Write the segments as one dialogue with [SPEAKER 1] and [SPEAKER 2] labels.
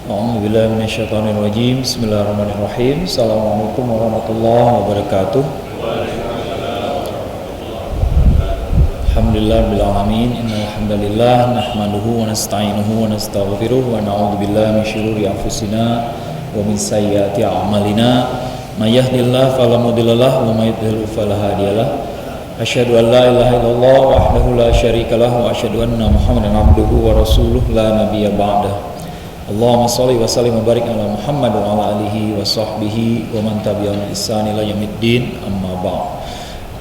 [SPEAKER 1] A'udzubillahi minasyaitonirrajim. Bismillahirrahmanirrahim. Assalamualaikum warahmatullahi wabarakatuh. Alhamdulillahirabbil alamin. Innal hamdalillah nahmaduhu wa nasta'inuhu wa nastaghfiruh wa na'udzubillahi min syururi anfusina wa min sayyiati a'malina. May yahdihillahu fala mudhillalah wa may yudhlil fala hadiyalah. Asyhadu an la ilaha illallah wahdahu la syarikalah wa asyhadu anna Muhammadan abduhu wa rasuluh la nabiyya ba'dah. Allahumma sholli wa sallim wa barik ala Muhammad wa ala alihi wa sahbihi wa man tabi'ahum bi ihsan ila yaumiddin, amma ba'd.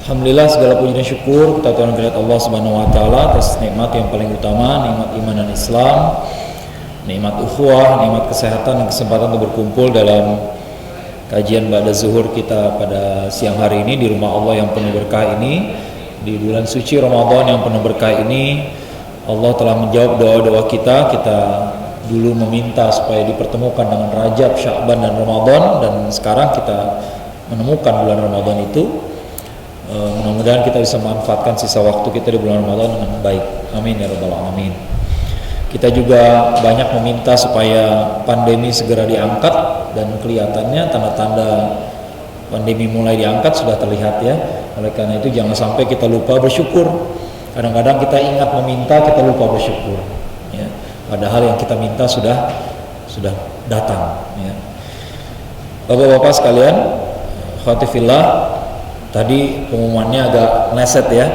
[SPEAKER 1] Alhamdulillah, segala puji dan syukur kita Tuhan kehadirat Allah Subhanahu wa taala atas nikmat yang paling utama, nikmat iman dan Islam, nikmat ukhuwah, nikmat kesehatan dan kesempatan untuk berkumpul dalam kajian ba'da zuhur kita pada siang hari ini di rumah Allah yang penuh berkah ini, di bulan suci Ramadan yang penuh berkah ini. Allah telah menjawab doa-doa kita dulu meminta supaya dipertemukan dengan Rajab, Sya'ban dan Ramadan, dan sekarang kita menemukan bulan Ramadan itu. Mudah-mudahan kita bisa manfaatkan sisa waktu kita di bulan Ramadan dengan baik. Amin ya rabbal alamin. Kita juga banyak meminta supaya pandemi segera diangkat, dan kelihatannya tanda-tanda pandemi mulai diangkat sudah terlihat ya. Oleh karena itu jangan sampai kita lupa bersyukur. Kadang-kadang kita ingat meminta, kita lupa bersyukur ya. Padahal yang kita minta sudah datang ya. Bapak-bapak sekalian, khawatifillah, tadi pengumumannya agak meleset ya.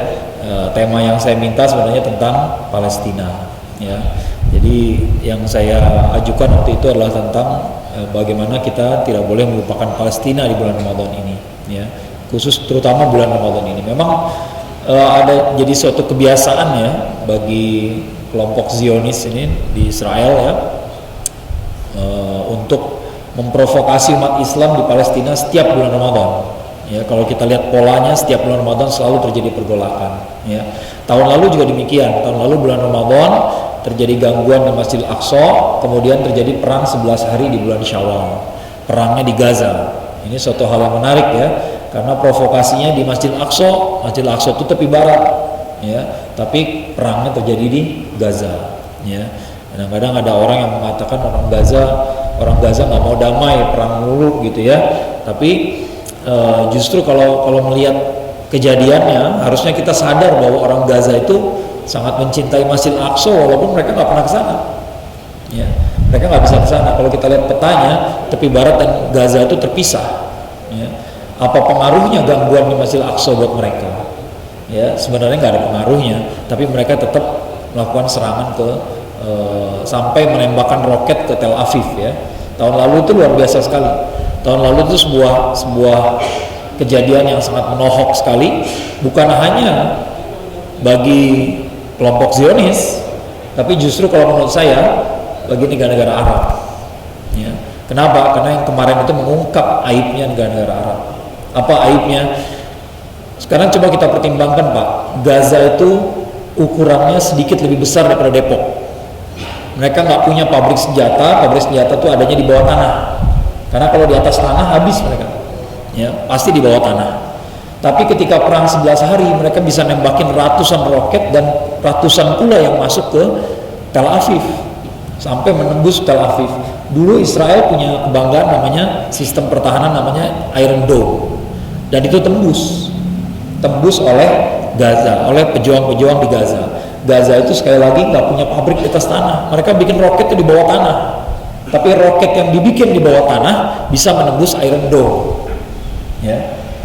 [SPEAKER 1] Tema yang saya minta sebenarnya tentang Palestina ya. Jadi yang saya ajukan waktu itu adalah tentang bagaimana kita tidak boleh melupakan Palestina di bulan Ramadan ini ya. Khusus terutama bulan Ramadan ini. Memang ada jadi suatu kebiasaan ya bagi kelompok Zionis ini di Israel ya, untuk memprovokasi umat Islam di Palestina setiap bulan Ramadan ya. Kalau kita lihat polanya, setiap bulan Ramadan selalu terjadi pergolakan ya. Tahun lalu juga demikian. Tahun lalu bulan Ramadan terjadi gangguan di Masjidil Aqsa, kemudian terjadi perang 11 hari di bulan Syawal, perangnya di Gaza. Ini suatu hal yang menarik ya, karena provokasinya di Masjidil Aqsa. Masjidil Aqsa itu tepi barat ya, tapi perangnya terjadi di Gaza ya. Kadang-kadang ada orang yang mengatakan orang Gaza nggak mau damai, perang mulu gitu ya. Tapi justru kalau melihat kejadiannya, harusnya kita sadar bahwa orang Gaza itu sangat mencintai Masjidil Aqsa walaupun mereka nggak pernah ke sana ya. Mereka nggak bisa ke sana. Kalau kita lihat petanya, tepi barat dan Gaza itu terpisah ya. Apa pengaruhnya gangguan di Masjidil Aqsa buat mereka ya? Sebenarnya nggak ada pengaruhnya, tapi mereka tetap melakukan serangan sampai menembakkan roket ke Tel Aviv ya. Tahun lalu itu luar biasa sekali. Tahun lalu itu sebuah kejadian yang sangat menohok sekali, bukan hanya bagi kelompok Zionis, tapi justru kalau menurut saya bagi negara-negara Arab ya. Kenapa? Karena yang kemarin itu mengungkap aibnya negara-negara Arab. Apa aibnya? Sekarang coba kita pertimbangkan Pak, Gaza itu ukurannya sedikit lebih besar daripada Depok. Mereka nggak punya pabrik senjata itu adanya di bawah tanah, karena kalau di atas tanah habis mereka ya, pasti di bawah tanah. Tapi ketika perang 11 hari, mereka bisa nembakin ratusan roket dan ratusan pula yang masuk ke Tel Aviv sampai menembus Tel Aviv. Dulu Israel punya kebanggaan namanya sistem pertahanan namanya Iron Dome, dan itu tembus oleh Gaza, oleh pejuang-pejuang di Gaza. Gaza itu sekali lagi nggak punya pabrik di atas tanah, mereka bikin roket itu di bawah tanah. Tapi roket yang dibikin di bawah tanah bisa menembus Iron Dome ya.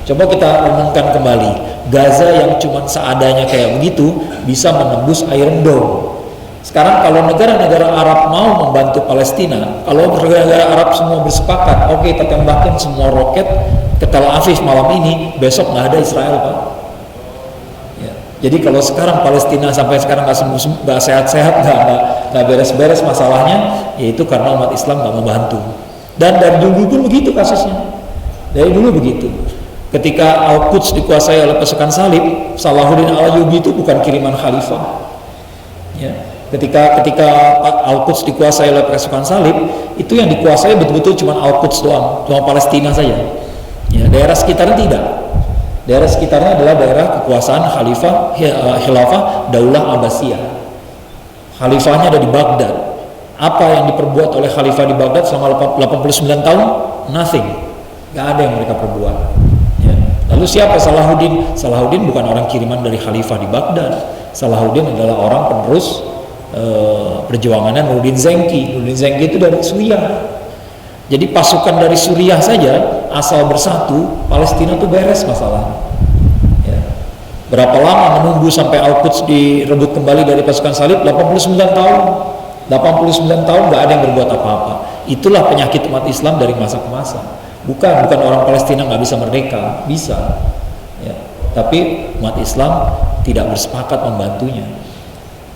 [SPEAKER 1] Coba kita renungkan kembali, Gaza yang cuma seadanya kayak begitu bisa menembus Iron Dome. Sekarang kalau negara-negara Arab mau membantu Palestina, kalau negara-negara Arab semua bersepakat, oke, kita tembakin semua roket ke Tel Aviv malam ini, besok nggak ada Israel Pak ya. Jadi kalau sekarang Palestina sampai sekarang nggak sehat-sehat, nggak beres-beres masalahnya, yaitu karena umat Islam nggak membantu. Dan dari dulu pun begitu kasusnya, dari dulu begitu. Ketika Al-Quds dikuasai oleh pasukan salib, Salahuddin Al-Ayyubi itu bukan kiriman khalifah ya. Ketika Al-Quds dikuasai oleh pasukan salib, itu yang dikuasai betul-betul cuma Al-Quds doang, cuma Palestina saja ya. Daerah sekitarnya tidak. Daerah sekitarnya adalah daerah kekuasaan khilafah Daulah Abbasiyah. Khalifahnya ada di Baghdad, Apa yang diperbuat oleh khalifah di Baghdad selama 89 tahun? Nothing. Gak ada yang mereka perbuat. Ya. Lalu siapa Salahuddin? Salahuddin bukan orang kiriman dari khalifah di Baghdad. Salahuddin adalah orang penerus perjuangannya Nuruddin Zenki. Nuruddin Zenki itu dari Suriah. Jadi pasukan dari Suriah saja asal bersatu, Palestina tuh beres masalahnya. Ya. Berapa lama menunggu sampai Al-Quds direbut kembali dari pasukan salib? 89 tahun. 89 tahun gak ada yang berbuat apa-apa. Itulah penyakit umat Islam dari masa ke masa. Bukan orang Palestina gak bisa merdeka, bisa. Ya. Tapi umat Islam tidak bersepakat membantunya.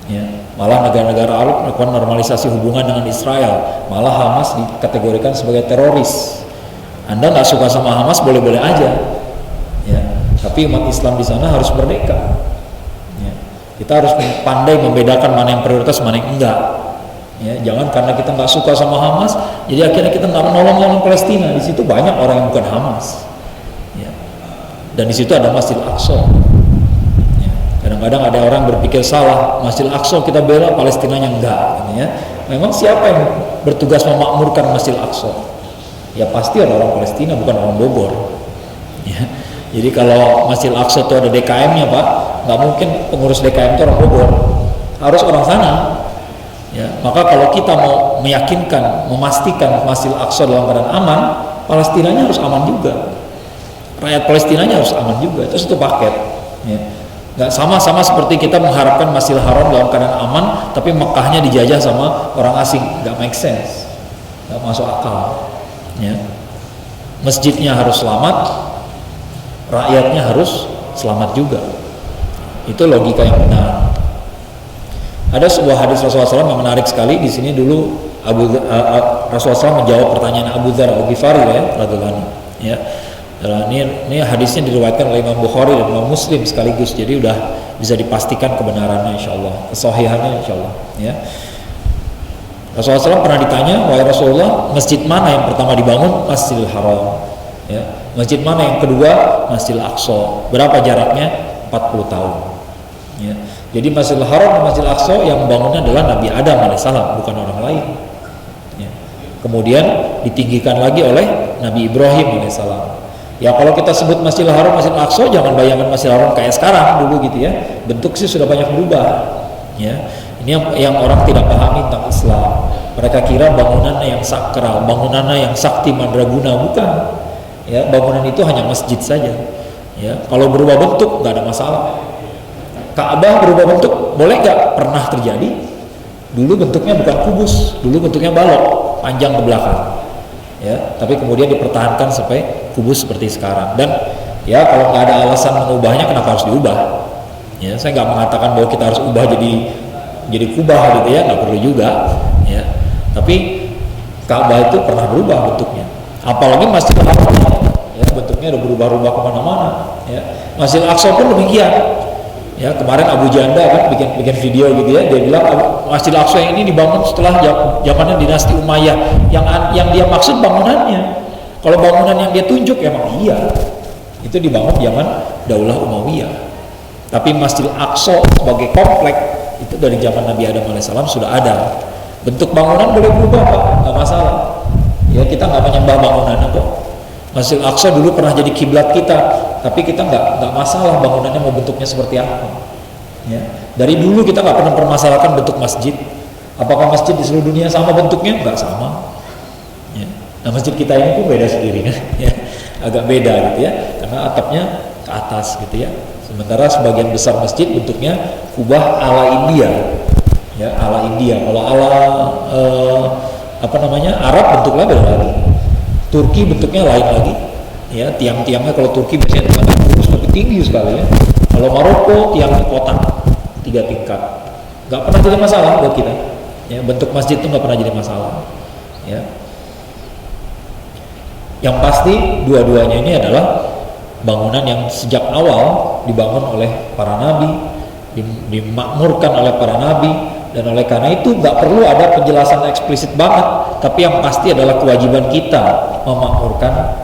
[SPEAKER 1] Ya, malah negara-negara Arab melakukan normalisasi hubungan dengan Israel, malah Hamas dikategorikan sebagai teroris. Anda nggak suka sama Hamas boleh-boleh aja, ya. Tapi umat Islam di sana harus merdeka. Ya. Kita harus pandai membedakan mana yang prioritas, mana yang enggak. Ya, jangan karena kita nggak suka sama Hamas, jadi akhirnya kita nggak menolong Palestina. Di situ banyak orang yang bukan Hamas, ya. Dan di situ ada Masjid Al-Aqsa. Kadang-kadang ada orang berpikir salah, Masjid Al-Aqsa kita bela, Palestinanya enggak, gitu ya. Memang siapa yang bertugas memakmurkan Masjid Al-Aqsa? Ya pasti orang Palestina, bukan orang Bogor. Ya. Jadi kalau Masjid Al-Aqsa itu ada DKM-nya Pak, nggak mungkin pengurus DKM itu orang Bogor, harus orang sana. Ya. Maka kalau kita mau meyakinkan, memastikan Masjid Al-Aqsa dalam keadaan aman, Palestinanya harus aman juga, rakyat Palestinanya harus aman juga, itu satu paket. Ya. Nggak sama seperti kita mengharapkan Masjidil Haram dalam keadaan aman, tapi Mekahnya dijajah sama orang asing, nggak make sense, nggak masuk akal. Ya. Masjidnya harus selamat, rakyatnya harus selamat juga. Itu logika yang benar. Ada sebuah hadis Rasulullah SAW yang menarik sekali. Di sini dulu Rasulullah SAW menjawab pertanyaan Abu Dzar Al-Ghifari ya, radhiyallahu anhu. Ya. Ini hadisnya diriwayatkan oleh Imam Bukhari dan Imam Muslim sekaligus, jadi udah bisa dipastikan kebenarannya insyaallah, kesahihannya insyaallah. Ya. Rasulullah SAW pernah ditanya, wahai Rasulullah, masjid mana yang pertama dibangun? Masjidil Haram. Ya. Masjid mana yang kedua? Masjidil Aqsa. Berapa jaraknya? 40 tahun. Ya. Jadi Masjidil Haram dan Masjidil Aqsa yang membangunnya adalah Nabi Adam alaihissalam, bukan orang lain. Ya. Kemudian ditinggikan lagi oleh Nabi Ibrahim alaihissalam. Ya kalau kita sebut Masjidil Haram, Masjidil Aqsa, jangan bayangkan Masjidil Haram kayak sekarang dulu gitu ya. Bentuk sih sudah banyak berubah. Ya. Ini yang orang tidak pahami tentang Islam. Mereka kira bangunannya yang sakral, bangunannya yang sakti mandraguna, bukan. Ya, bangunan itu hanya masjid saja. Ya, kalau berubah bentuk nggak ada masalah. Ka'bah berubah bentuk boleh nggak? Pernah terjadi. Dulu bentuknya bukan kubus, dulu bentuknya balok, panjang ke belakang. Ya, tapi kemudian dipertahankan sampai kubus seperti sekarang. Dan ya kalau nggak ada alasan mengubahnya, kenapa harus diubah? Ya, saya nggak mengatakan bahwa kita harus ubah jadi kubah gitu ya, nggak perlu juga. Ya, tapi Ka'bah itu pernah berubah bentuknya. Apalagi Masjid Al-Aqsa, ya bentuknya udah berubah-ubah kemana-mana. Ya, Masjid Al-Aqsa pun demikian. Ya kemarin Abu Janda kan bikin video gitu ya, dia bilang Masjid Al-Aqsa ini dibangun setelah zamannya dinasti Umayyah. Yang dia maksud bangunannya. Kalau bangunan yang dia tunjuk emang iya, itu dibangun zaman Daulah Umayyah. Tapi Masjid Al-Aqsa sebagai komplek itu dari zaman Nabi Adam alaihissalam sudah ada. Bentuk bangunan boleh berubah Pak, nggak masalah. Ya kita nggak menyembah bangunannya kok. Masjid Al-Aqsa dulu pernah jadi kiblat kita, tapi kita nggak masalah bangunannya mau bentuknya seperti apa. Ya. Dari dulu kita nggak pernah permasalahkan bentuk masjid. Apakah masjid di seluruh dunia sama bentuknya? Nggak sama. Ya. Nah masjid kita ini pun beda sendiri kan, ya. Agak beda gitu ya, karena atapnya ke atas gitu ya. Sementara sebagian besar masjid bentuknya kubah ala India, ya ala India. Kalau ala Arab bentuknya beda lagi. Turki bentuknya lain lagi, ya tiang-tiangnya kalau Turki biasanya agak lurus tapi tinggi sekali ya. Kalau Maroko tiangnya kotak 3 tingkat, nggak pernah jadi masalah buat kita. Ya bentuk masjid itu nggak pernah jadi masalah. Ya. Yang pasti dua-duanya ini adalah bangunan yang sejak awal dibangun oleh para nabi, dimakmurkan oleh para nabi. Dan oleh karena itu nggak perlu ada penjelasan eksplisit banget, tapi yang pasti adalah kewajiban kita memakmurkan,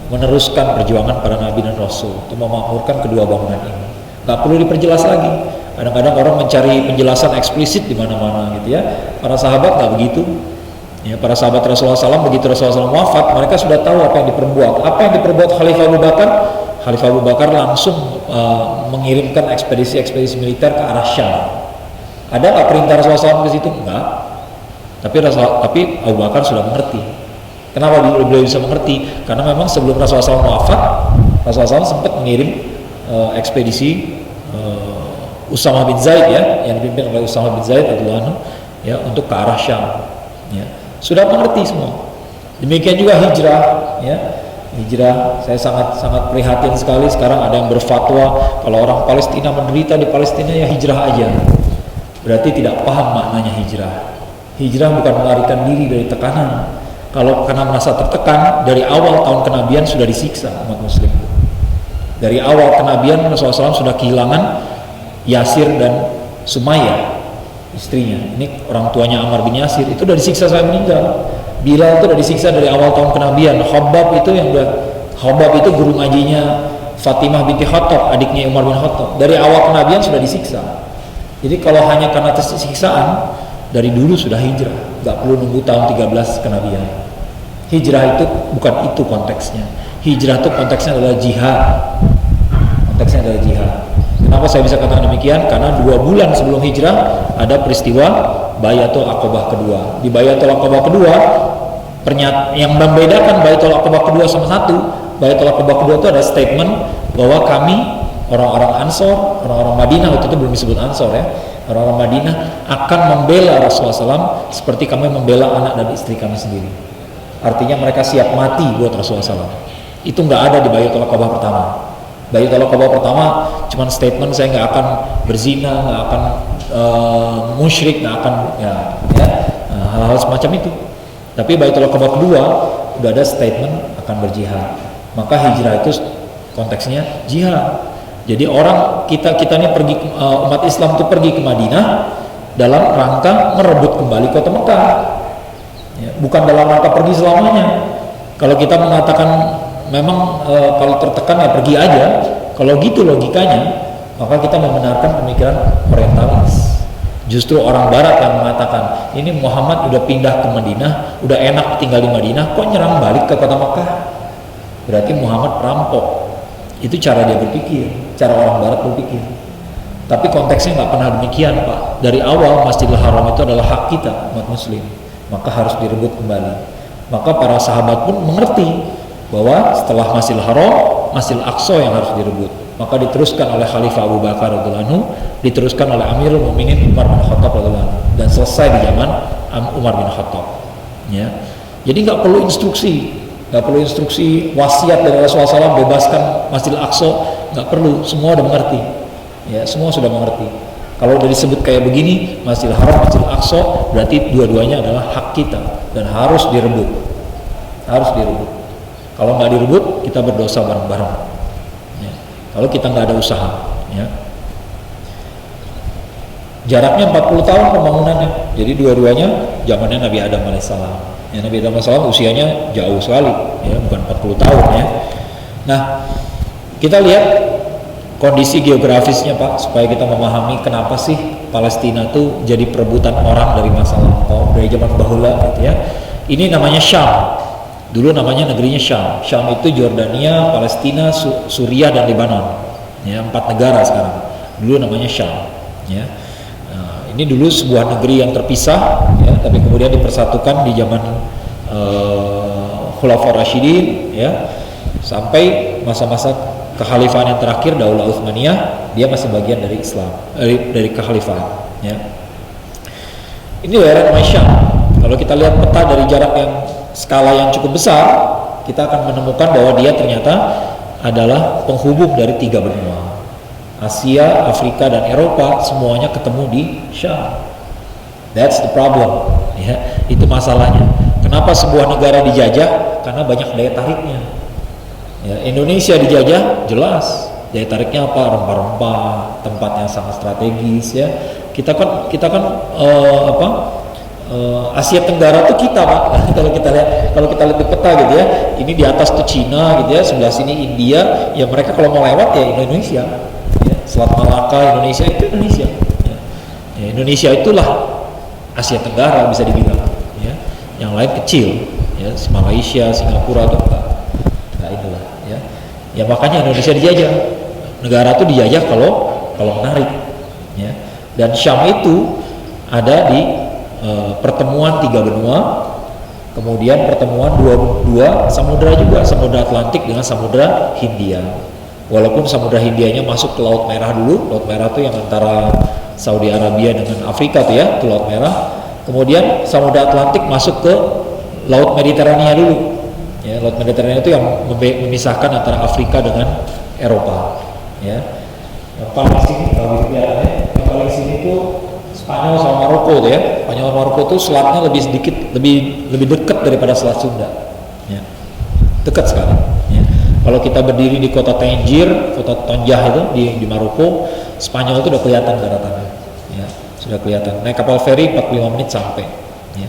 [SPEAKER 1] meneruskan perjuangan para nabi dan rasul untuk memakmurkan kedua bangunan ini. Nggak perlu diperjelas lagi. Kadang-kadang orang mencari penjelasan eksplisit di mana-mana gitu ya. Para sahabat nggak begitu. Ya, para sahabat Rasulullah SAW begitu Rasulullah SAW wafat, mereka sudah tahu apa yang diperbuat. Apa yang diperbuat Khalifah Abu Bakar? Khalifah Abu Bakar langsung mengirimkan ekspedisi militer ke arah Syam. Ada nggak perintah Rasulullah SAW ke situ? Enggak. Tapi Abu Bakar sudah mengerti. Kenapa beliau bisa mengerti? Karena memang sebelum Rasulullah SAW wafat, Rasulullah SAW sempat mengirim ekspedisi Usamah bin Zaid ya, yang dipimpin oleh Usamah bin Zaid radhiyallahu anhu ya, untuk ke arah Syam. Ya. Sudah mengerti semua. Demikian juga hijrah ya. Hijrah, saya sangat prihatin sekali sekarang ada yang berfatwa kalau orang Palestina menderita di Palestina ya hijrah aja. Berarti tidak paham maknanya hijrah. Hijrah bukan melarikan diri dari tekanan. Kalau karena merasa tertekan, dari awal tahun kenabian sudah disiksa umat muslim. Dari awal kenabian Rasulullah SAW sudah kehilangan Yasir dan Sumayyah, istrinya. Ini orang tuanya Ammar bin Yasir, itu udah disiksa sampai meninggal. Bilal itu udah disiksa dari awal tahun kenabian. Khabbab itu guru ngajinya Fatimah binti Khattab, adiknya Umar bin Khattab. Dari awal kenabian sudah disiksa. Jadi kalau hanya karena siksaan, dari dulu sudah hijrah, nggak perlu nunggu tahun 13 kenabian. Hijrah itu bukan itu konteksnya. Hijrah itu konteksnya adalah jihad. Konteksnya adalah jihad. Kenapa saya bisa katakan demikian? Karena 2 bulan sebelum hijrah ada peristiwa Bayatul Aqabah kedua. Di Bayatul Aqabah kedua, yang membedakan Bayatul Aqabah kedua sama satu, Bayatul Aqabah kedua itu ada statement bahwa kami orang-orang Ansor, orang-orang Madinah, waktu itu belum disebut Ansor ya, orang-orang Madinah akan membela Rasulullah SAW seperti kami membela anak dan istri kami sendiri. Artinya mereka siap mati buat Rasulullah SAW. Itu nggak ada di Bayatul Aqabah pertama. Bayatul Aqabah pertama cuman statement saya nggak akan berzina, nggak akan musyrik, nggak akan hal-hal semacam itu. Tapi Bayatul Aqabah kedua udah ada statement akan berjihad. Maka hijrah itu konteksnya jihad. Jadi orang kita ini pergi umat Islam itu pergi ke Madinah dalam rangka merebut kembali kota Mekah. Ya, bukan dalam rangka pergi selamanya. Kalau kita mengatakan memang kalau tertekan ya pergi aja, kalau gitu logikanya, maka kita membenarkan pemikiran orientalis. Justru orang barat yang mengatakan ini Muhammad udah pindah ke Madinah, udah enak tinggal di Madinah, kok nyerang balik ke kota Mekah? Berarti Muhammad perampok. Itu cara dia berpikir, cara orang barat berpikir. Tapi konteksnya nggak pernah demikian, Pak. Dari awal Masjidil Haram itu adalah hak kita umat muslim, maka harus direbut kembali. Maka para sahabat pun mengerti bahwa setelah Masjidil Haram, Masjidil Aqsa yang harus direbut. Maka diteruskan oleh Khalifah Abu Bakar radhiyallahu anhu, diteruskan oleh Amirul Mukminin Umar bin Khattab radhiyallahu anhu, dan selesai di zaman Umar bin Khattab. Ya. Jadi nggak perlu instruksi, wasiat dari Rasulullah SAW bebaskan Masjidil Aqsa, nggak perlu, semua udah mengerti. Ya, semua sudah mengerti. Kalau udah disebut kayak begini, Masjidil Haram, Masjidil Aqsa, berarti dua-duanya adalah hak kita dan harus direbut. Harus direbut. Kalau nggak direbut, kita berdosa bareng-bareng. Ya. Kalau kita nggak ada usaha, ya. Jaraknya 40 tahun pembangunannya. Jadi dua-duanya zamannya Nabi Adam alaihissalam. Ya, Nabi Adam alaihissalam usianya jauh sekali, ya, bukan 40 tahun ya. Nah, kita lihat kondisi geografisnya Pak, supaya kita memahami kenapa sih Palestina tuh jadi perebutan orang dari masa lampau, dari zaman bahula gitu ya. Ini namanya Syam. Dulu namanya negerinya Syam. Syam itu Jordania, Palestina, Suriah dan Lebanon. Ya, 4 negara sekarang. Dulu namanya Syam. Ya. Nah, ini dulu sebuah negeri yang terpisah, ya, tapi kemudian dipersatukan di zaman Khulafaur Rasyidin, ya, sampai masa-masa kekhalifahan yang terakhir Daulah Utsmaniyah, dia masih bagian dari Islam, dari kekhalifahan. Ya. Ini daerah namanya Syam. Kalau kita lihat peta dari jarak yang skala yang cukup besar, kita akan menemukan bahwa dia ternyata adalah penghubung dari 3 benua. Asia, Afrika, dan Eropa semuanya ketemu di Syam. That's the problem. Ya, itu masalahnya. Kenapa sebuah negara dijajah? Karena banyak daya tariknya. Ya, Indonesia dijajah, jelas daya tariknya apa? Rempah-rempah, tempat yang sangat strategis. Ya, kita kan Asia Tenggara tuh kita Pak. kalau kita lihat di peta gitu ya, ini di atas tuh Cina gitu ya, sebelah sini India, ya mereka kalau mau lewat ya Indonesia, ya. Selat Malaka Indonesia itu Indonesia. Ya, Indonesia itulah Asia Tenggara bisa dibilang. Ya, yang lain kecil, ya, Malaysia, Singapura atau enggak itulah. Ya, ya makanya Indonesia dijajah. Negara itu dijajah kalau menarik. Ya, dan Syam itu ada di pertemuan tiga benua. Kemudian pertemuan dua samudra juga, Samudra Atlantik dengan Samudra Hindia. Walaupun Samudra Hindianya masuk ke Laut Merah dulu, Laut Merah itu yang antara Saudi Arabia dengan Afrika tuh ya, itu Laut Merah. Kemudian Samudra Atlantik masuk ke Laut Mediterania dulu. Ya, Laut Mediterania itu yang memisahkan antara Afrika dengan Eropa. Ya. Yang paling sini kalau dilihat, yang paling sini itu Spanyol sama Maroko tuh ya. Spanyol sama Maroko tuh selatnya lebih sedikit lebih dekat daripada Selat Sunda. Ya. Dekat sekali. Ya. Kalau kita berdiri di kota Tangier, kota Tonjah itu di Maroko, Spanyol itu udah kelihatan daratannya. Ya, sudah kelihatan. Naik kapal feri 45 menit sampai. Ya.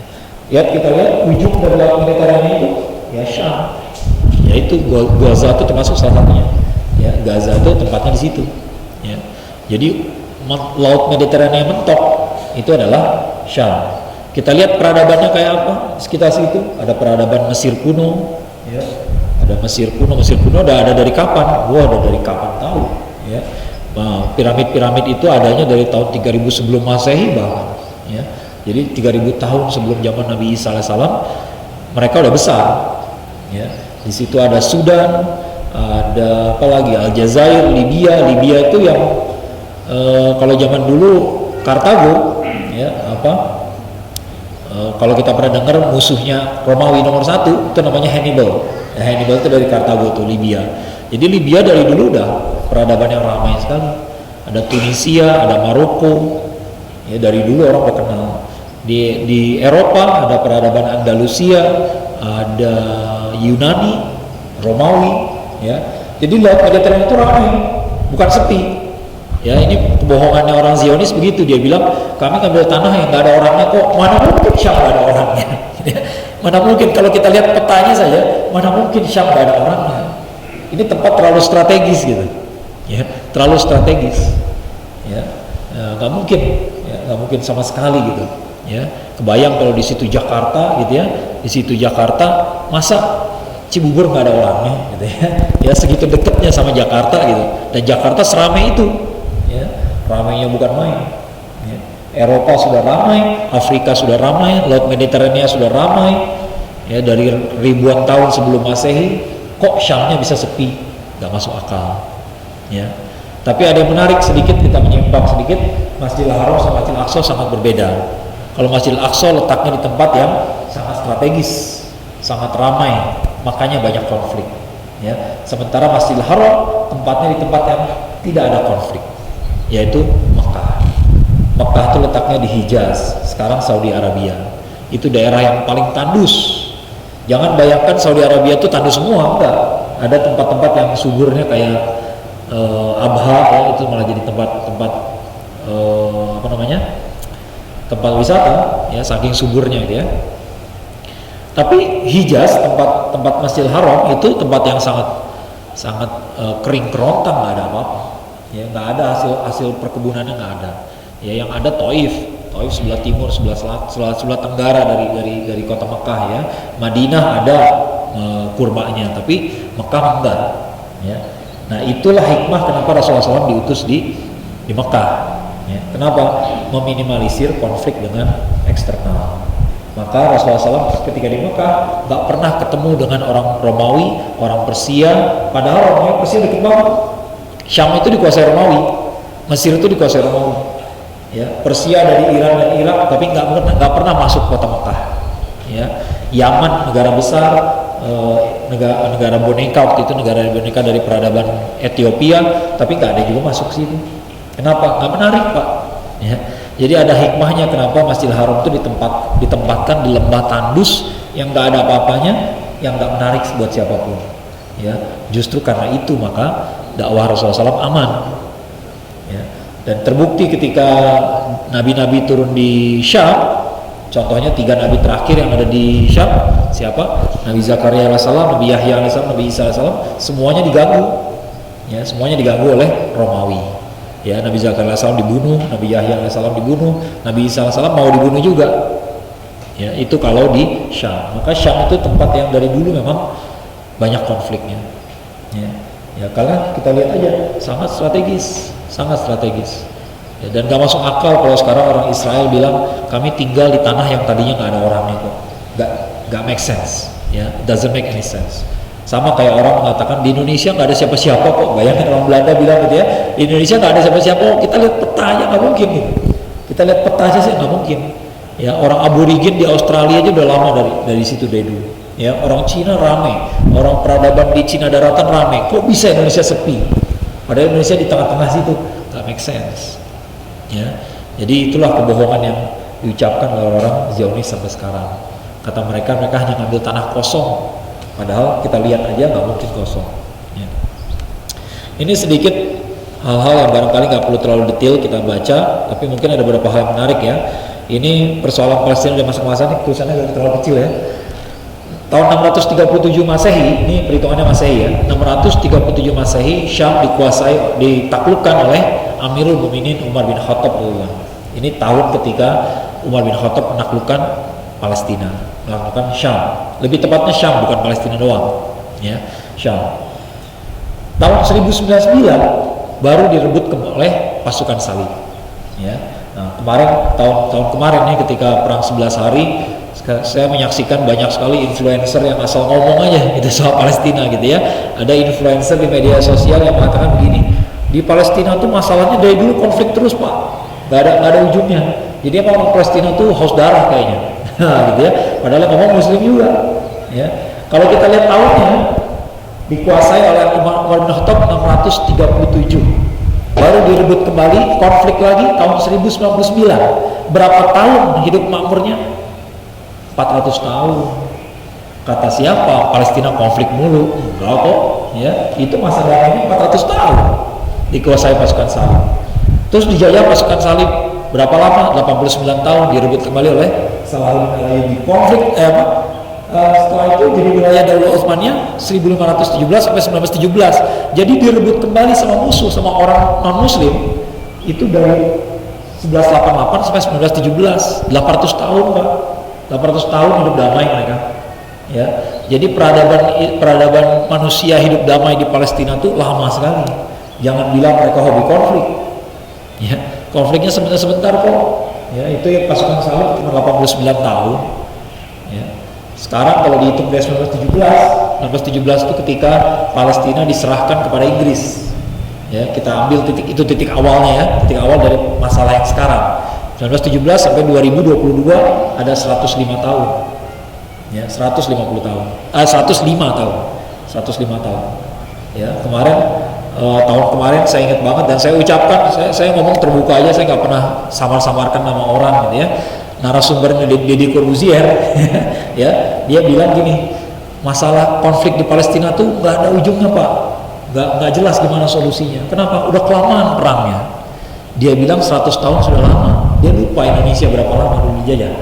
[SPEAKER 1] Lihat kita lihat ujung dari Laut Mediterania itu ya Syam. Yaitu Gaza itu termasuk salah satunya. Ya, Gaza itu tempatnya di situ. Ya. Jadi Laut Mediterania mentok itu adalah Syam. Kita lihat peradabannya kayak apa sekitar situ. Ada peradaban Mesir kuno, ya. Ada Mesir kuno udah ada dari kapan? Wah, ada dari kapan tahu, ya. Nah, piramid-piramid itu adanya dari tahun 3000 sebelum Masehi bahkan, ya. Jadi 3000 tahun sebelum zaman Nabi Isa alaihissalam mereka udah besar, ya. Di situ ada Sudan, ada apa lagi? Aljazair, Libya itu yang kalau zaman dulu Kartago, ya kalau kita pernah dengar musuhnya Romawi nomor 1 itu namanya Hannibal. Ya, Hannibal itu dari Kartago tuh Libya. Jadi Libya dari dulu udah peradaban yang ramai sekali. Ada Tunisia, ada Maroko. Ya dari dulu orang udah kenal. Di Eropa ada peradaban Andalusia, ada Yunani, Romawi. Ya. Jadi Laut Mediterania itu ramai, bukan sepi. Ya ini kebohongannya orang Zionis begitu, dia bilang kami ngambil tanah yang nggak ada orangnya kok, mana mungkin Syam nggak ada orangnya. Mana mungkin kalau kita lihat petanya saja, mana mungkin Syam nggak ada orangnya. Ini tempat terlalu strategis gitu, ya terlalu strategis, ya nggak mungkin, ya nggak mungkin sama sekali gitu, ya kebayang kalau di situ Jakarta gitu ya, di situ Jakarta masa Cibubur nggak ada orangnya gitu ya segitu dekatnya sama Jakarta gitu, dan Jakarta seramai itu. Ya, ramainya bukan main. Ya. Eropa sudah ramai, Afrika sudah ramai, Laut Mediterania sudah ramai. Ya, dari ribuan tahun sebelum Masehi, kok Syamnya bisa sepi? Gak masuk akal. Ya. Tapi ada yang menarik sedikit, kita menyimpang sedikit. Masjidil Haram sama Masjidil Aqsa sangat berbeda. Kalau Masjidil Aqsa letaknya di tempat yang sangat strategis, sangat ramai, makanya banyak konflik. Ya. Sementara Masjidil Haram tempatnya di tempat yang tidak ada konflik, yaitu Mekah. Mekah itu letaknya di Hijaz, sekarang Saudi Arabia. Itu daerah yang paling tandus. Jangan bayangkan Saudi Arabia itu tandus semua, enggak. Ada tempat-tempat yang suburnya kayak Abha, ya, itu malah jadi tempat tempat wisata, ya saking suburnya gitu ya. Tapi Hijaz, tempat Masjidil Haram itu tempat yang sangat kering kerontang, nggak ada apa-apa. Ya nggak ada hasil perkebunannya, nggak ada. Ya yang ada Taif sebelah timur, sebelah tenggara dari kota Mekah ya. Madinah ada kurmanya, tapi Mekah enggak. Ya. Nah itulah hikmah kenapa Rasulullah SAW diutus di Mekah. Ya. Kenapa? Meminimalisir konflik dengan eksternal. Maka Rasulullah SAW ketika di Mekah nggak pernah ketemu dengan orang Romawi, orang Persia. Padahal Romawi Persia dekat banget. Syam itu dikuasai Romawi, Mesir itu dikuasai Romawi, ya Persia dari Iran dan Irak, tapi nggak pernah masuk kota Mekah, ya Yaman negara besar, negara boneka waktu itu, negara boneka dari peradaban Ethiopia, tapi nggak ada juga masuk situ. Kenapa? Nggak menarik pak, ya jadi ada hikmahnya kenapa Masjidil Haram itu ditempatkan di lembah tandus yang nggak ada apa-apanya, yang nggak menarik buat siapapun, ya justru karena itu maka dakwah Rasulullah SAW aman, ya. Dan terbukti ketika nabi-nabi turun di Syam, contohnya 3 nabi terakhir yang ada di Syam, siapa? Nabi Zakaria alaihissalam, Nabi Yahya alaihissalam, Nabi Isa alaihissalam, semuanya diganggu, ya semuanya diganggu oleh Romawi, Ya, Nabi Zakaria alaihissalam dibunuh, Nabi Yahya alaihissalam dibunuh, Nabi Isa alaihissalam mau dibunuh juga. Ya, itu kalau di Syam. Maka Syam itu tempat yang dari dulu memang banyak konfliknya. Ya, karena kita lihat aja sangat strategis, sangat strategis. Ya, dan gak masuk akal kalau sekarang orang Israel bilang kami tinggal di tanah yang tadinya gak ada orangnya kok. Gak make sense. Ya, doesn't make any sense. Sama kayak orang mengatakan di Indonesia nggak ada siapa-siapa kok. Bayangin orang Belanda bilang gitu ya, di Indonesia nggak ada siapa-siapa. Kita lihat peta aja nggak mungkin gitu. Kita lihat peta aja sih nggak mungkin. Ya, orang aborigin di Australia aja udah lama dari situ dari dulu. Ya, orang Cina rame, orang peradaban di Cina daratan rame. Kok bisa Indonesia sepi? Padahal Indonesia di tengah-tengah situ, nggak make sense. Ya, jadi itulah kebohongan yang diucapkan oleh orang Zionis sampai sekarang. Kata mereka hanya ngambil tanah kosong. Padahal kita lihat aja nggak mungkin kosong. Ya. Ini sedikit hal-hal yang barangkali nggak perlu terlalu detail kita baca, tapi mungkin ada beberapa hal yang menarik ya. Ini persoalan Palestina dan masa-masa ini tulisannya agak terlalu kecil ya. Tahun 637 Masehi, ini perhitungannya Masehi ya. 637 Masehi, Syam ditaklukkan oleh Amirul Mukminin Umar bin Khattab. Ini tahun ketika Umar bin Khattab menaklukkan Palestina, melakukan Syam. Lebih tepatnya Syam, bukan Palestina doang. Ya, Syam. Tahun 1099 baru direbut oleh pasukan salib. Ya. Nah, tahun kemarin nih ketika perang 11 hari, saya menyaksikan banyak sekali influencer yang asal ngomong aja gitu soal Palestina gitu ya. Ada influencer di media sosial yang mengatakan begini, di Palestina tuh masalahnya dari dulu konflik terus Pak, nggak ada ujungnya. Jadi orang Palestina tuh haus darah kayaknya. Nah, gitu ya. Padahal yang ngomong Muslim juga. Ya. Kalau kita lihat tahunnya, dikuasai oleh Umar bin Khattab 637. Baru direbut kembali, konflik lagi tahun 1099. Berapa tahun hidup makmurnya? 400 tahun. Kata siapa? Palestina konflik mulu. Enggak kok. Ya, itu masa damainya 400 tahun. Dikuasai pasukan salib. Terus dijajah pasukan salib berapa lama? 89 tahun, direbut kembali oleh Salahuddin Ayyubi. Konflik setelah itu jadi wilayah Daulah Utsmaniyah 1517 sampai 1917. Jadi direbut kembali sama musuh, sama orang non muslim itu dari 1188 sampai 1917. 800 tahun Pak. 800 tahun hidup damai mereka. Ya. Jadi peradaban manusia hidup damai di Palestina itu lama sekali. Jangan bilang mereka hobi konflik. Ya, konfliknya sebentar-sebentar kok. Ya, itu ya pasukan salib cuma 89 tahun. Ya. Sekarang kalau dihitung dari 1917 itu ketika Palestina diserahkan kepada Inggris. Ya, kita ambil titik awalnya ya, titik awal dari masalah yang sekarang. 1917 sampai 2022 ada 105 tahun. Ya, 150 tahun. 105 tahun. 105 tahun. Ya, tahun kemarin saya ingat banget dan saya ucapkan, saya ngomong terbuka aja, saya nggak pernah samar-samarkan nama orang gitu ya. Narasumbernya Deddy Corbuzier ya, dia bilang gini, masalah konflik di Palestina tuh nggak ada ujungnya Pak, nggak jelas gimana solusinya. Kenapa? Udah kelamaan perangnya. Dia bilang 100 tahun sudah lama. Dia lupa Indonesia berapa lama dulu dijajah.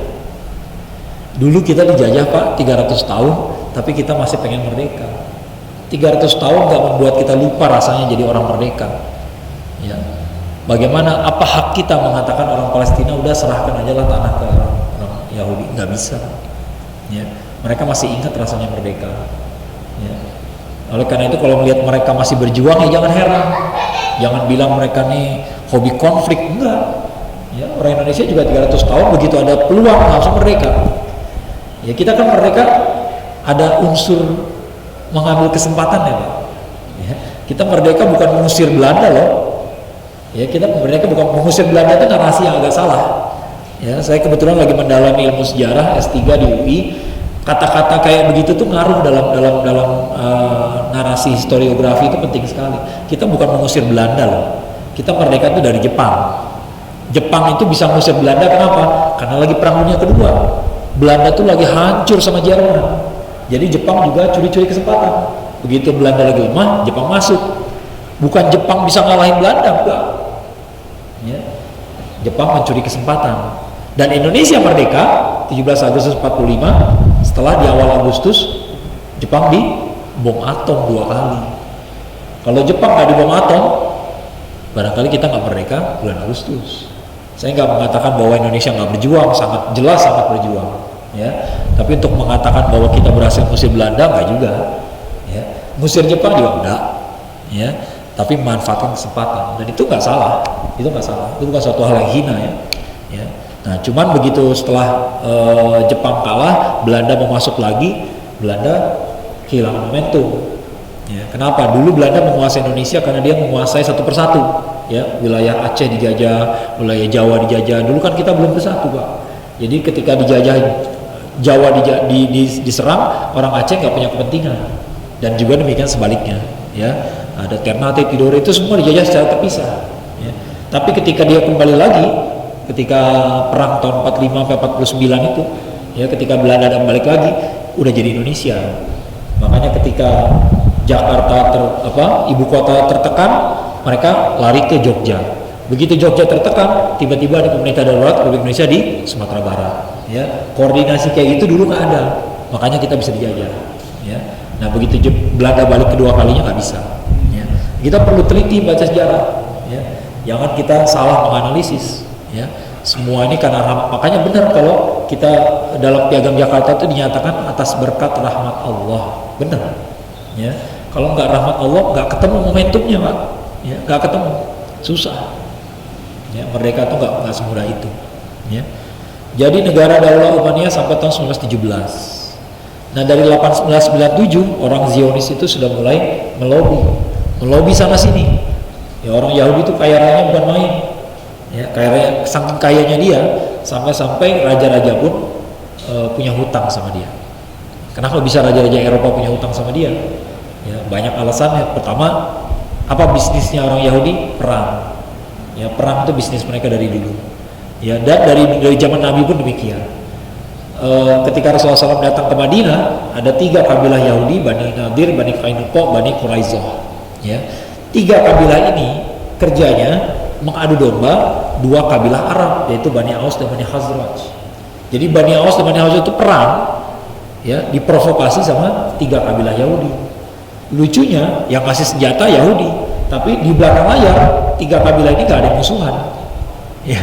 [SPEAKER 1] Dulu kita dijajah Pak 300 tahun, tapi kita masih pengen merdeka. 300 tahun gak membuat kita lupa rasanya jadi orang merdeka. Ya. Bagaimana, apa hak kita mengatakan orang Palestina udah serahkan aja lah tanah ke orang Yahudi? Nggak bisa. Ya. Mereka masih ingat rasanya merdeka. Ya. Oleh karena itu kalau melihat mereka masih berjuang ya jangan heran. Jangan bilang mereka nih hobi konflik, enggak. Ya, orang Indonesia juga 300 tahun begitu ada peluang langsung merdeka. Ya, kita kan merdeka ada unsur mengambil kesempatan ya Pak. Ya, kita merdeka bukan mengusir Belanda loh. Ya, kita merdeka bukan mengusir Belanda, itu narasi yang agak salah. Ya, saya kebetulan lagi mendalami ilmu sejarah S3 di UI. Kata-kata kayak begitu tuh ngaruh dalam narasi historiografi itu penting sekali. Kita bukan mengusir Belanda loh. Kita merdeka itu dari Jepang. Jepang itu bisa mengusir Belanda kenapa? Karena lagi perang dunia kedua. Belanda tuh lagi hancur sama Jerman. Jadi Jepang juga curi-curi kesempatan. Begitu Belanda lagi lemah, Jepang masuk. Bukan Jepang bisa ngalahin Belanda, enggak. Ya. Jepang mencuri kesempatan. Dan Indonesia merdeka 17 Agustus 45. Setelah di awal Agustus Jepang di bom atom 2 kali. Kalau Jepang nggak di bom atom, Barangkali kita nggak merdeka bulan Agustus. Saya nggak mengatakan bahwa Indonesia nggak berjuang, sangat jelas sangat berjuang, ya. Tapi untuk mengatakan bahwa kita berhasil ngusir Belanda nggak juga, ya. Ngusir Jepang juga enggak, ya. Tapi memanfaatkan kesempatan, dan itu nggak salah, itu nggak salah, itu bukan suatu hal yang hina, ya. Ya. Nah, cuman begitu setelah Jepang kalah, Belanda mau masuk lagi, Belanda kehilangan momentum. Ya, kenapa? Dulu Belanda menguasai Indonesia karena dia menguasai satu persatu. Ya, wilayah Aceh dijajah, wilayah Jawa dijajah. Dulu kan kita belum bersatu, Pak. Jadi ketika dijajah Jawa diserang, orang Aceh nggak punya kepentingan. Dan juga demikian sebaliknya. Ya, ada Ternate, Tidore, itu semua dijajah secara terpisah. Ya. Tapi ketika dia kembali lagi, ketika perang tahun 45 sampai 49 itu, ya, ketika Belanda ada balik lagi, udah jadi Indonesia. Makanya ketika Jakarta ibu kota tertekan, mereka lari ke Jogja. Begitu Jogja tertekan, tiba-tiba ada pemerintah darurat Republik Indonesia di Sumatera Barat. Ya, koordinasi kayak gitu dulu nggak ada, makanya kita bisa dijajah. Ya, nah begitu Belanda balik kedua kalinya nggak bisa. Ya, kita perlu teliti baca sejarah. Ya, jangan kita salah menganalisis. Ya, semua ini karena makanya benar kalau kita dalam Piagam Jakarta itu dinyatakan atas berkat rahmat Allah. Benar. Ya, kalau nggak rahmat Allah nggak ketemu momentumnya, Pak. Ya, nggak ketemu, susah. Ya, merdeka tuh nggak semudah itu. Ya. Jadi negara Daulah Umayyah sampai tahun 1917. Nah, dari 1897 orang Zionis itu sudah mulai melobi sana sini. Ya, orang Yahudi itu kaya rayanya bukan main. Ya, saking kayanya dia sampai raja-raja pun punya hutang sama dia. Kenapa bisa raja-raja Eropa punya hutang sama dia? Ya, banyak alasannya. Pertama, apa bisnisnya orang Yahudi? Perang. Ya, perang itu bisnis mereka dari dulu. Ya, dan dari zaman Nabi pun demikian. Ketika Rasulullah SAW datang ke Madinah, ada 3 kabilah Yahudi, Bani Nadir, Bani Qainuqa, Bani Quraizzah. Ya, 3 kabilah ini kerjanya mengadu domba 2 kabilah Arab, yaitu Bani Aus dan Bani Khazraj. Jadi Bani Aus dan Bani Khazraj itu perang, ya, diprovokasi sama 3 kabilah Yahudi. Lucunya yang kasih senjata Yahudi, tapi di belakang layar 3 kabilah ini gak ada musuhan. Ya,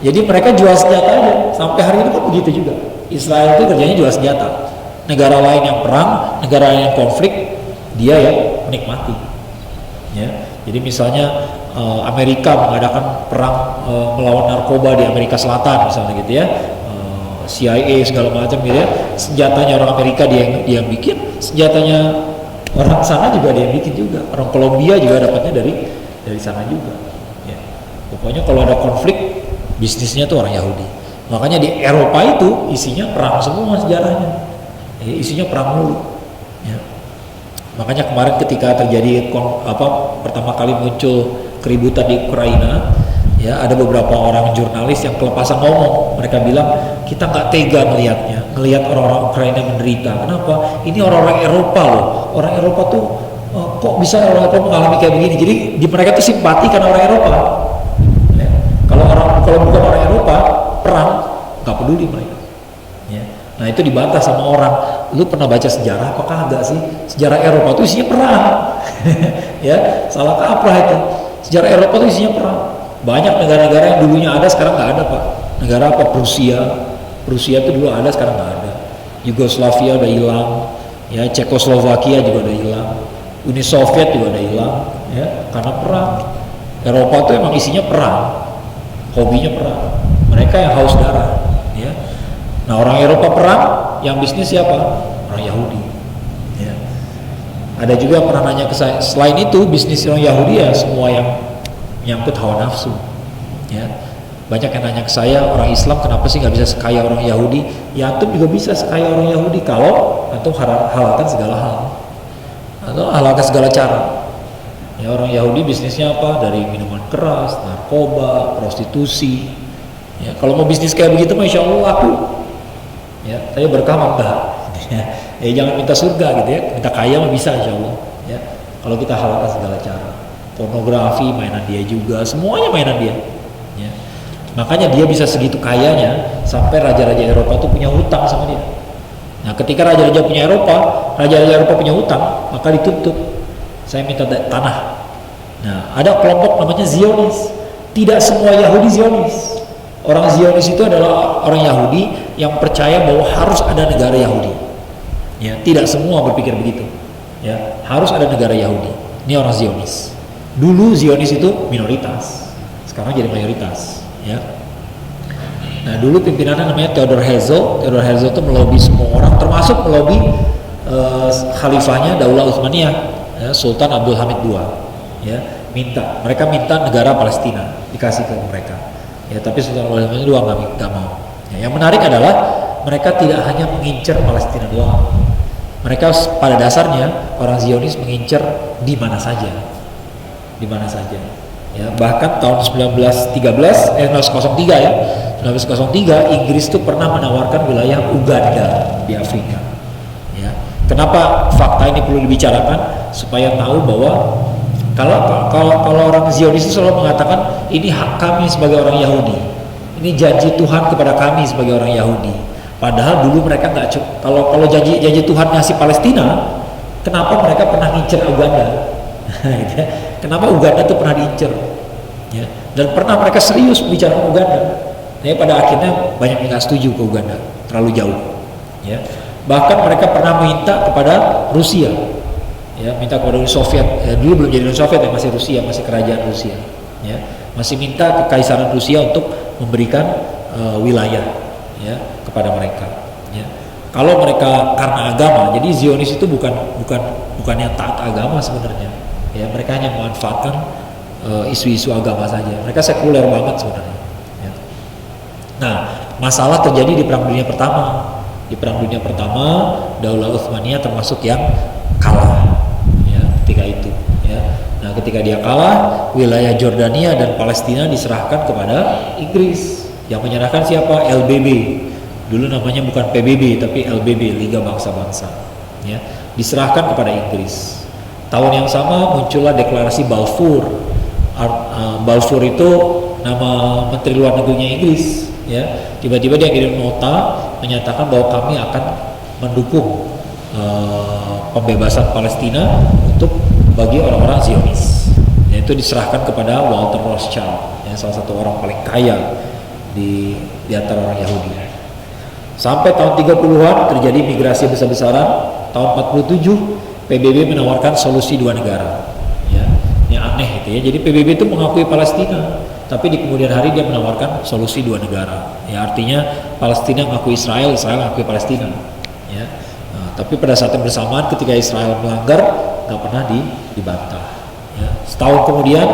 [SPEAKER 1] jadi mereka jual senjata aja. Sampai hari ini pun begitu juga. Israel itu kerjanya jual senjata. Negara lain yang perang, negara lain yang konflik, dia yang menikmati. Ya, jadi misalnya Amerika mengadakan perang melawan narkoba di Amerika Selatan misalnya gitu ya, CIA segala macam gitu ya, senjatanya orang Amerika dia yang bikin, senjatanya orang sana juga dia yang bikin juga, orang Kolombia juga dapatnya dari sana juga. Ya. Pokoknya kalau ada konflik bisnisnya tuh orang Yahudi. Makanya di Eropa itu isinya perang semua sejarahnya, ya, isinya perang mulu. Ya. Makanya kemarin ketika terjadi pertama kali muncul keributan di Ukraina, ya, ada beberapa orang jurnalis yang kelepasan ngomong. Mereka bilang kita nggak tega ngelihat orang-orang Ukraina menderita. Kenapa? Ini orang-orang Eropa loh. Orang Eropa tuh kok bisa orang Eropa mengalami kayak begini. Jadi di mereka tuh simpati karena orang Eropa. Ya. Kalau bukan orang Eropa perang nggak peduli mereka. Ya. Nah itu dibantah sama orang. Lu pernah baca sejarah? Apakah agak sih sejarah Eropa tuh isinya perang? Ya, salah kaprah itu. Sejarah Eropa tuh isinya perang. Banyak negara-negara yang dulunya ada sekarang nggak ada, Pak. Negara apa? Rusia itu dulu ada sekarang nggak ada. Yugoslavia udah hilang, ya, Cekoslovakia juga udah hilang, Uni Soviet juga udah hilang, ya, karena perang. Eropa itu emang isinya perang, hobinya perang. Mereka yang haus darah, ya. Nah orang Eropa perang, yang bisnis siapa? Orang Yahudi. Ya. Ada juga yang pernah nanya ke saya, selain itu bisnis orang Yahudi ya semua yang nyangkut hawa nafsu. Ya. Banyak yang nanya ke saya, orang Islam kenapa sih nggak bisa sekaya orang Yahudi? Ya antum juga bisa sekaya orang Yahudi kalau antum halalkan segala hal, atau halalkan segala cara. Ya, orang Yahudi bisnisnya apa? Dari minuman keras, narkoba, prostitusi. Ya, kalau mau bisnis kayak begitu, masya Allah laku. Ya, saya berkah enggak. Ya, jangan minta surga gitu ya, minta kaya mah bisa insya Allah. Ya, kalau kita halalkan segala cara. Pornografi mainan dia juga, semuanya mainan dia. Ya. Makanya dia bisa segitu kayanya sampai raja-raja Eropa tuh punya hutang sama dia. Nah, ketika raja-raja raja-raja Eropa punya hutang, maka dituntut. Saya minta tanah. Nah, ada kelompok namanya Zionis. Tidak semua Yahudi Zionis. Orang Zionis itu adalah orang Yahudi yang percaya bahwa harus ada negara Yahudi. Ya, tidak semua berpikir begitu. Ya, harus ada negara Yahudi. Ini orang Zionis. Dulu Zionis itu minoritas, sekarang jadi mayoritas. Ya. Nah, dulu pimpinannya namanya Theodor Herzl. Theodor Herzl itu melobi semua orang, termasuk melobi khalifahnya Daulah Utsmaniyah, ya, Sultan Abdul Hamid II. Ya, mereka minta negara Palestina dikasih ke mereka. Ya, tapi Sultan Abdul Hamid II nggak mau. Ya, yang menarik adalah mereka tidak hanya mengincar Palestina doang. Mereka pada dasarnya orang Zionis mengincar di mana saja. Ya, bahkan tahun 1903 ya. 1903 Inggris itu pernah menawarkan wilayah Uganda di Afrika. Ya. Kenapa fakta ini perlu dibicarakan? Supaya tahu bahwa kalau orang Zionis itu selalu mengatakan ini hak kami sebagai orang Yahudi. Ini janji Tuhan kepada kami sebagai orang Yahudi. Padahal dulu mereka nggak kalau janji Tuhan ngasih Palestina, kenapa mereka pernah ngincer Uganda? Kenapa Uganda itu pernah diincer? Ya. Dan pernah mereka serius bicara Uganda. Nah, pada akhirnya banyak yang nggak setuju ke Uganda, terlalu jauh. Ya. Bahkan mereka pernah minta kepada Rusia, ya, minta kepada Uni Soviet. Dulu belum jadi Uni Soviet, ya, masih Rusia, masih kerajaan Rusia. Ya. Masih minta ke Kaisaran Rusia untuk memberikan wilayah, ya, kepada mereka. Ya. Kalau mereka karena agama, jadi Zionis itu bukan yang taat agama sebenarnya. Ya, mereka hanya memanfaatkan isu-isu agama saja. Mereka sekuler banget sebenarnya. Nah, masalah terjadi di Perang Dunia Pertama. Di Perang Dunia Pertama, Daulah Utsmaniyah termasuk yang kalah, ya, ketika itu. Ya. Nah, ketika dia kalah, wilayah Jordania dan Palestina diserahkan kepada Inggris. Yang menyerahkan siapa? LBB. Dulu namanya bukan PBB, tapi LBB, Liga Bangsa-Bangsa. Ya. Diserahkan kepada Inggris. Tahun yang sama muncullah deklarasi Balfour. Balfour itu nama Menteri Luar Negerinya Inggris. Ya, tiba-tiba dia kirim nota menyatakan bahwa kami akan mendukung pembebasan Palestina untuk bagi orang-orang Zionis. Yaitu diserahkan kepada Walter Rothschild, ya, salah satu orang paling kaya di antara orang Yahudi. Sampai tahun 30-an terjadi migrasi besar-besaran. Tahun 47 PBB menawarkan solusi dua negara. Ya, ini aneh itu ya. Jadi PBB itu mengakui Palestina, tapi di kemudian hari dia menawarkan solusi dua negara. Ya, artinya Palestina mengakui Israel, Israel mengakui Palestina. Ya, nah, tapi pada saat yang bersamaan ketika Israel melanggar, nggak pernah dibantah. Ya, setahun kemudian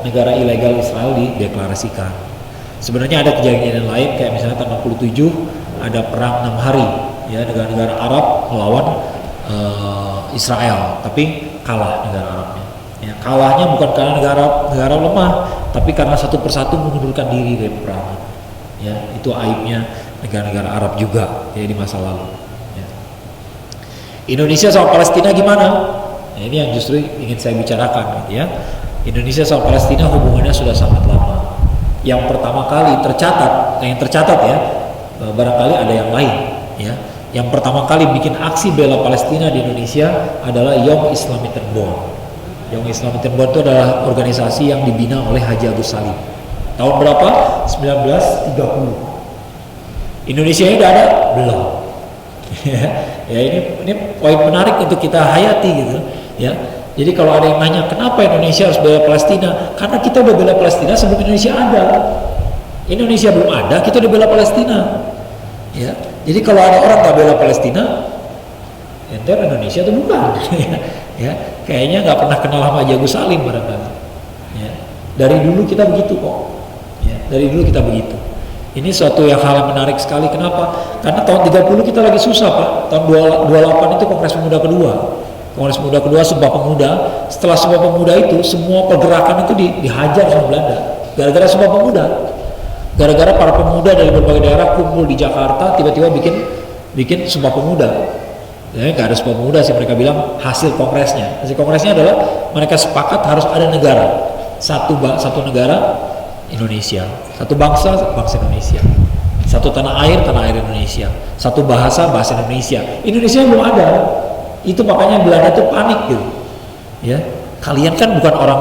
[SPEAKER 1] negara ilegal Israel dideklarasikan. Sebenarnya ada kejadian lain kayak misalnya tahun 67 ada perang 6 hari. Ya, negara-negara Arab melawan Israel, tapi kalah negara Arabnya. Ya, kalahnya bukan karena negara lemah, tapi karena satu persatu mengundurkan diri dari peperangan. Ya, itu aibnya negara-negara Arab juga, ya, di masa lalu. Ya. Indonesia sama Palestina gimana? Nah, ini yang justru ingin saya bicarakan, gitu ya. Indonesia sama Palestina hubungannya sudah sangat lama. Yang pertama kali tercatat, yang tercatat ya, barangkali ada yang lain, ya. Yang pertama kali bikin aksi bela Palestina di Indonesia adalah Young Islamic Bond. Young Islamic Bond itu adalah organisasi yang dibina oleh Haji Agus Salim. Tahun berapa? 1930. Indonesia ini udah ada? Belum. Ya, ini poin menarik untuk kita hayati gitu, ya. Jadi kalau ada yang nanya kenapa Indonesia harus bela Palestina? Karena kita udah bela Palestina sebelum Indonesia ada. Indonesia belum ada, kita udah bela Palestina. Ya. Jadi kalau ada orang nggak bela Palestina, ente Indonesia itu bukan. Ya, kayaknya nggak pernah kenal sama Haji Agus Salim barangkali. Ya. Dari dulu kita begitu kok. Ya, dari dulu kita begitu. Ini suatu yang hal yang menarik sekali. Kenapa? Karena tahun 30 kita lagi susah, Pak. Tahun 28 itu Kongres Pemuda kedua. Kongres Pemuda kedua, Sumpah Pemuda. Setelah Sumpah Pemuda itu, semua pergerakan itu dihajar sama Belanda. Gara-gara Sumpah Pemuda. Gara-gara para pemuda dari berbagai daerah kumpul di Jakarta, tiba-tiba bikin Sumpah Pemuda. Ya, nggak ada Sumpah Pemuda sih, mereka bilang hasil kongresnya. Hasil kongresnya adalah mereka sepakat harus ada negara. Satu negara, Indonesia. Satu bangsa, bangsa Indonesia. Satu tanah air Indonesia. Satu bahasa Indonesia. Indonesia belum ada. Itu makanya Belanda itu panik gitu. Ya, kalian kan bukan orang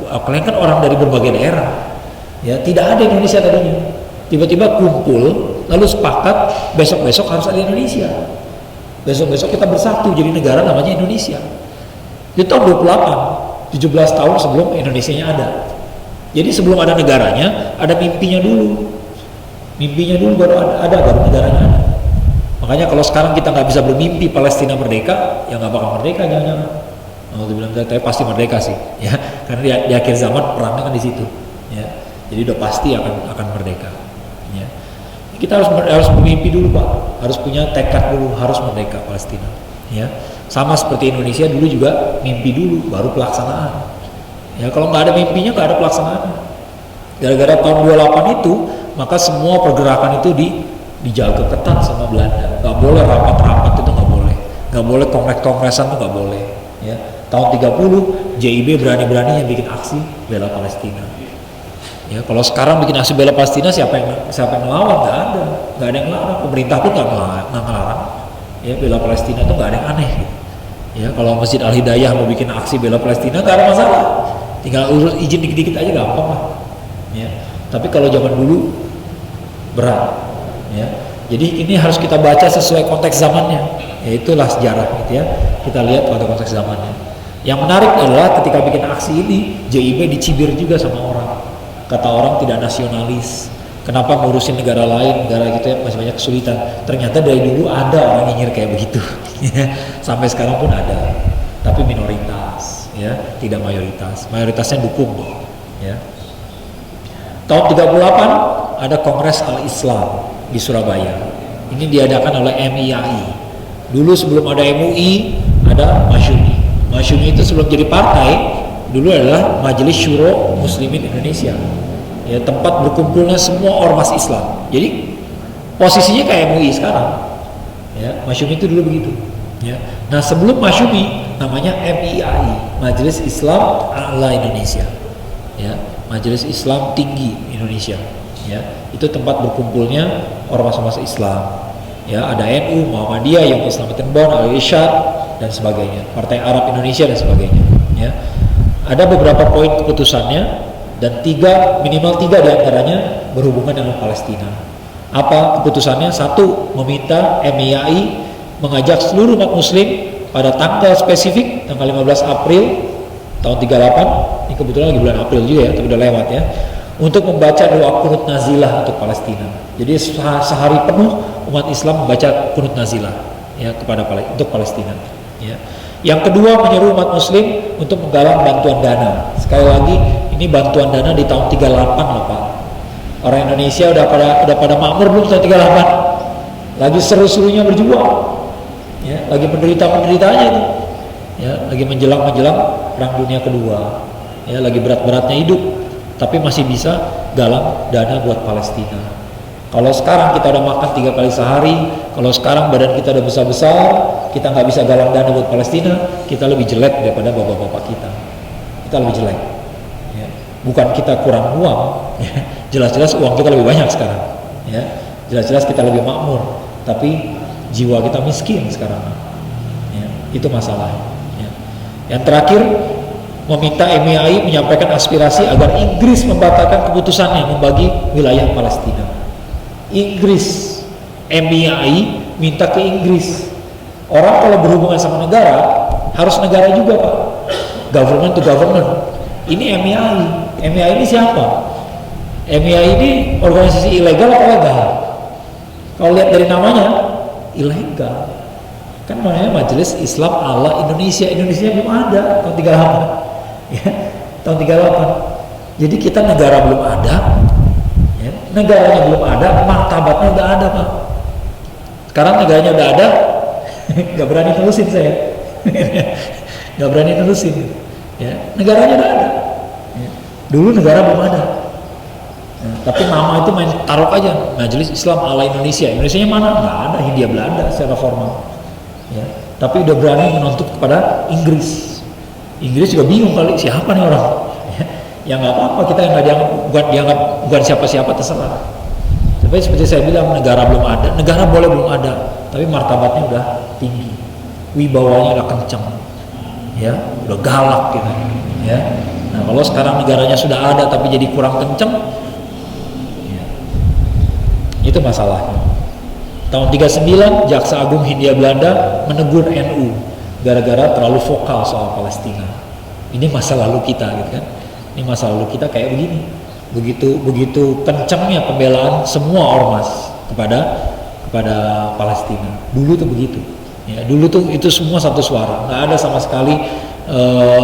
[SPEAKER 1] kalian kan orang dari berbagai daerah, ya tidak ada Indonesia tadinya, tiba-tiba kumpul lalu sepakat besok-besok harus ada Indonesia, besok-besok kita bersatu jadi negara namanya Indonesia. Itu tahun 28, 17 tahun sebelum Indonesianya ada. Jadi sebelum ada negaranya, ada mimpinya dulu baru ada baru negaranya ada. Makanya kalau sekarang kita nggak bisa bermimpi Palestina merdeka, ya nggak bakal merdeka jangan-jangan. Mau bilang tapi pasti merdeka sih, ya karena di akhir zaman perangnya kan di situ, ya. Jadi udah pasti akan merdeka, ya. Kita harus bermimpi dulu Pak, harus punya tekad dulu, harus merdeka Palestina, ya. Sama seperti Indonesia dulu juga mimpi dulu, baru pelaksanaan. Ya kalau nggak ada mimpinya nggak ada pelaksanaan. Gara-gara tahun 28 itu, maka semua pergerakan itu dijaga ketat sama Belanda. Nggak boleh rapat-rapat itu nggak boleh kongres-kongresan itu nggak boleh. Ya tahun 30 JIB berani-beraninya bikin aksi bela Palestina. Ya kalau sekarang bikin aksi bela Palestina siapa yang melawan? Nggak ada yang larang. Pemerintah pun nggak ngelarang. Ya bela Palestina itu nggak ada yang aneh. Gitu. Ya kalau Masjid Al Hidayah mau bikin aksi bela Palestina nggak ada masalah, tinggal urus izin dikit-dikit aja gampang lah. Ya tapi kalau zaman dulu berat. Ya jadi ini harus kita baca sesuai konteks zamannya. Ya itulah sejarah gitu ya. Kita lihat pada konteks zamannya. Yang menarik adalah ketika bikin aksi ini JIB dicibir juga sama orang. Kata orang tidak nasionalis. Kenapa ngurusin negara lain, negara gitu ya masih banyak kesulitan. Ternyata dari dulu ada orang nyinyir kayak begitu. Sampai sekarang pun ada. Tapi minoritas, ya, tidak mayoritas. Mayoritasnya dukung, ya. Tahun 38 ada Kongres Al-Islam di Surabaya. Ini diadakan oleh MIAI. Dulu sebelum ada MUI ada Masyumi. Masyumi itu sebelum jadi partai dulu adalah Majelis Syuro Muslimin Indonesia. Ya, tempat berkumpulnya semua ormas Islam. Jadi posisinya kayak MUI sekarang. Ya, Masyumi itu dulu begitu. Ya. Nah sebelum Masyumi namanya MIAI, Majelis Islam A'la Indonesia. Ya, Majelis Islam Tinggi Indonesia. Ya, itu tempat berkumpulnya ormas-ormas Islam. Ya, ada NU, Muhammadiyah, Yang Islamic Bond, Al-Irsyad dan sebagainya. Partai Arab Indonesia dan sebagainya. Ya, ada beberapa poin keputusannya. Dan minimal tiga diantaranya berhubungan dengan Palestina. Apa keputusannya? Satu, meminta MIAI mengajak seluruh umat muslim pada tanggal spesifik, tanggal 15 April tahun 38, ini kebetulan lagi bulan April juga ya, tapi udah lewat ya, untuk membaca doa kunut nazilah untuk Palestina. Jadi sehari penuh umat Islam membaca kunut nazilah ya untuk Palestina. Ya. Yang kedua, menyeru umat muslim untuk menggalang bantuan dana. Sekali lagi, ini bantuan dana di tahun 38 loh Pak. Orang Indonesia udah pada makmur belum tahun 38. Lagi seru-serunya berjuang. Ya, lagi menderita-menderitanya itu. Ya, lagi menjelang Perang Dunia Kedua. Ya, lagi berat-beratnya hidup, tapi masih bisa galang dana buat Palestina. Kalau sekarang kita udah makan 3 kali sehari, kalau sekarang badan kita udah besar-besar, kita nggak bisa galang dana buat Palestina, kita lebih jelek daripada bapak-bapak kita. Kita lebih jelek. Ya. Bukan kita kurang uang, ya. Jelas-jelas uang kita lebih banyak sekarang. Ya. Jelas-jelas kita lebih makmur, tapi jiwa kita miskin sekarang. Ya. Itu masalah. Ya. Yang terakhir, meminta MIAI menyampaikan aspirasi agar Inggris membatalkan keputusannya membagi wilayah Palestina. Inggris, MIAI minta ke Inggris. Orang kalau berhubungan sama negara harus negara juga Pak. Government to government. Ini MIAI. MIAI ini siapa? MIAI ini organisasi ilegal atau legal? Kalau lihat dari namanya ilegal. Kan namanya Majelis Islam A'la Indonesia. Indonesia belum ada tahun 38. Ya, tahun 38. Jadi kita negara belum ada. Ya, negaranya belum ada, martabatnya udah ada Pak. Sekarang negaranya udah ada, nggak berani nerusin saya, nggak berani nerusin. Ya, negaranya udah ada. Ya. Dulu negara belum ada. Ya, tapi nama itu main taruh aja, Majelis Islam A'la Indonesia. Indonesianya mana? Nggak ada, Hindia Belanda secara formal. Ya, tapi udah berani menuntut kepada Inggris. Inggris juga bingung kali siapa nih orang. Ya nggak apa-apa, kita yang nggak dianggap bukan siapa-siapa terserah. Tapi seperti saya bilang, negara belum ada, negara boleh belum ada, tapi martabatnya udah tinggi, wibawanya udah kencang. ya, udah galak gitu, ya. Nah kalau sekarang negaranya sudah ada tapi jadi kurang kenceng, ya, itu masalahnya. Tahun 39 Jaksa Agung Hindia Belanda menegur NU gara-gara terlalu vokal soal Palestina. Ini masa lalu kita gitu kan. Ini masa lalu kita kayak begini. Begitu kencangnya pembelaan semua ormas kepada Palestina. Dulu tuh begitu. Ya, dulu tuh itu semua satu suara. Nggak ada sama sekali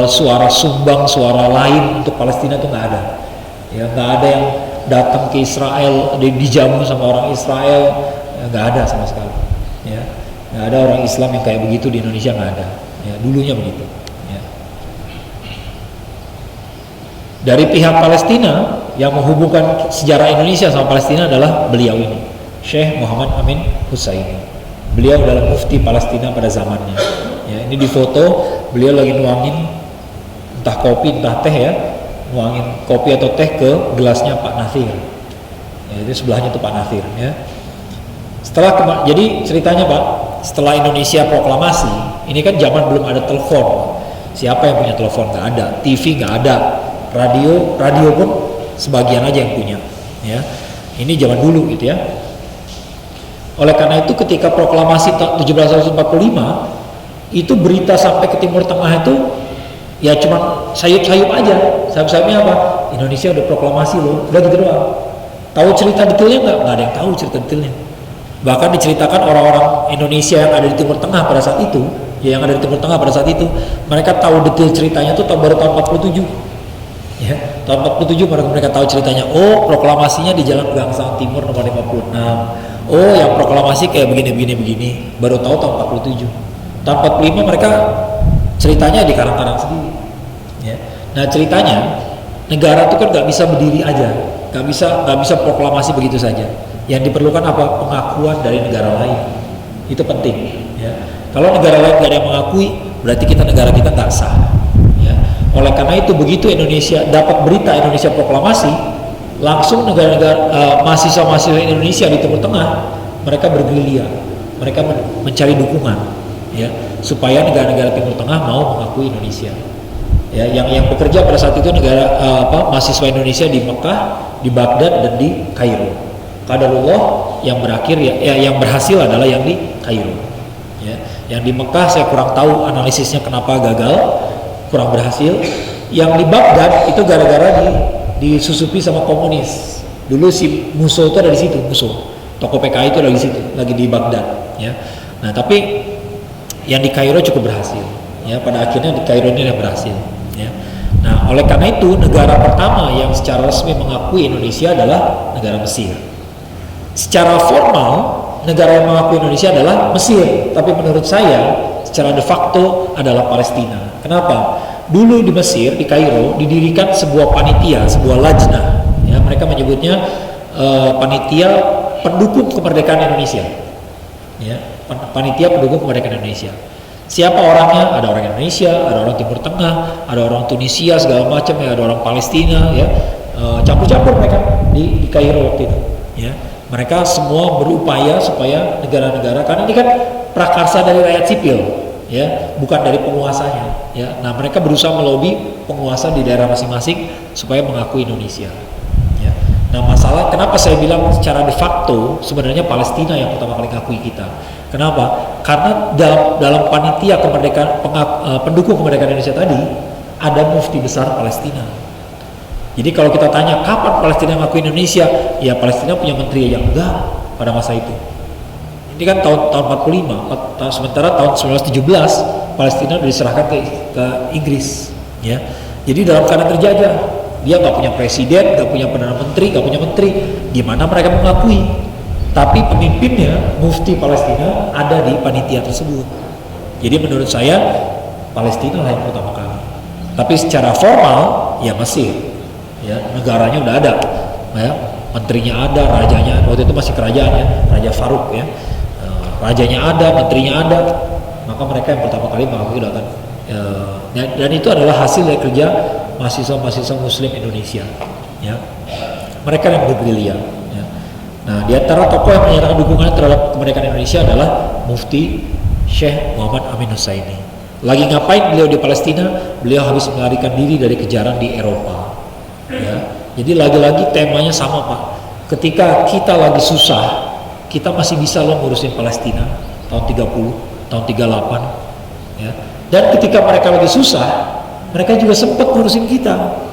[SPEAKER 1] suara sumbang, suara lain untuk Palestina tuh nggak ada. Ya, nggak ada yang datang ke Israel dijamu sama orang Israel. Nggak ada sama sekali, ya. Nggak ada orang Islam yang kayak begitu di Indonesia, nggak ada, ya, dulunya begitu, ya. Dari pihak Palestina yang menghubungkan sejarah Indonesia sama Palestina adalah beliau ini, Syekh Muhammad Amin Hussaini. Beliau adalah mufti Palestina pada zamannya, ya. Ini di foto beliau lagi nuangin entah kopi entah teh, ya, nuangin kopi atau teh ke gelasnya Pak Nathir, ya, itu sebelahnya tuh Pak Nathir, ya. Jadi ceritanya Pak, setelah Indonesia proklamasi, ini kan zaman belum ada telepon. Siapa yang punya telepon? Nggak ada. TV nggak ada. Radio pun sebagian aja yang punya. Ya, ini zaman dulu gitu ya. Oleh karena itu ketika proklamasi 1745 itu berita sampai ke Timur Tengah itu ya cuma sayup-sayup aja. Sayup-sayupnya apa? Indonesia udah proklamasi loh. Udah gitu doang. Tahu cerita detailnya nggak? Nggak ada yang tahu cerita detailnya. Bahkan diceritakan orang-orang Indonesia yang ada di Timur Tengah pada saat itu, ya, yang ada di Timur Tengah pada saat itu, mereka tahu detail ceritanya tuh baru tahun 47. Ya, tahun 47 mereka tahu ceritanya. Oh, proklamasinya di Jalan Gangsang Timur nomor 56. Oh, yang proklamasi kayak begini. Baru tahu tahun 47. Tahun 45 mereka ceritanya di karang-karang sendiri. Ya. Nah, ceritanya negara itu kan nggak bisa berdiri aja, nggak bisa proklamasi begitu saja. Yang diperlukan apa? Pengakuan dari negara lain. Itu penting, ya. Kalau negara lain nggak ada yang mengakui, berarti negara kita nggak sah, ya. Oleh karena itu begitu Indonesia dapat berita Indonesia proklamasi, langsung negara-negara mahasiswa-mahasiswa Indonesia di Timur Tengah mereka bergerilya, mereka mencari dukungan, ya, supaya negara-negara Timur Tengah mau mengakui Indonesia. Ya, yang bekerja pada saat itu mahasiswa Indonesia di Mekah, di Baghdad dan di Kairo. Qadarullah yang berakhir yang berhasil adalah yang di Kairo, ya. Yang di Mekah saya kurang tahu analisisnya kenapa gagal, kurang berhasil. Yang di Baghdad itu gara-gara disusupi sama komunis. Dulu si Musso itu ada di situ, Musso. Toko PKI itu ada di situ, lagi di Baghdad, ya. Nah, tapi yang di Kairo cukup berhasil, ya. Pada akhirnya di Kairo ini berhasil, ya. Nah, oleh karena itu negara pertama yang secara resmi mengakui Indonesia adalah negara Mesir. Secara formal negara yang mengakui Indonesia adalah Mesir, tapi menurut saya secara de facto adalah Palestina. Kenapa? Dulu di Mesir, di Kairo didirikan sebuah panitia, sebuah lajnah, ya, mereka menyebutnya panitia pendukung kemerdekaan Indonesia, ya, panitia pendukung kemerdekaan Indonesia. Siapa orangnya? Ada orang Indonesia, ada orang Timur Tengah, ada orang Tunisia segala macam, ya, ada orang Palestina, ya, campur-campur mereka di Kairo waktu itu, ya. Mereka semua berupaya supaya negara-negara, karena ini kan prakarsa dari rakyat sipil, ya, bukan dari penguasanya, ya. Nah, mereka berusaha melobi penguasa di daerah masing-masing supaya mengakui Indonesia, ya. Nah, masalah kenapa saya bilang secara de facto sebenarnya Palestina yang pertama kali mengakui kita. Kenapa? Karena dalam panitia kemerdekaan pendukung kemerdekaan Indonesia tadi ada mufti besar Palestina. Jadi kalau kita tanya kapan Palestina mengakui Indonesia, ya Palestina punya menteri yang enggak pada masa itu. Ini kan tahun 45, sementara tahun 1917 Palestina sudah diserahkan ke Inggris, ya. Jadi dalam keadaan terjajah, dia nggak punya presiden, nggak punya perdana menteri, nggak punya menteri. Gimana mereka mengakui? Tapi pemimpinnya mufti Palestina ada di panitia tersebut. Jadi menurut saya Palestina lah yang pertama kali. Tapi secara formal ya Mesir. Ya, negaranya udah ada, ya, menterinya ada, rajanya waktu itu masih kerajaan, ya, Raja Faruk, ya, rajanya ada, menterinya ada, maka mereka yang pertama kali mengakui kan, dan itu adalah hasil dari kerja mahasiswa Muslim Indonesia, ya, mereka yang bergerilya, ya. Nah, di antara tokoh yang menyatakan dukungan terhadap kemerdekaan Indonesia adalah Mufti Syekh Muhammad Amin Hussaini. Lagi ngapain beliau di Palestina? Beliau habis melarikan diri dari kejaran di Eropa. Ya. Jadi lagi-lagi temanya sama Pak. Ketika kita lagi susah, kita masih bisa loh ngurusin Palestina tahun 30, tahun 38. Ya. Dan ketika mereka lagi susah, mereka juga sempat ngurusin kita.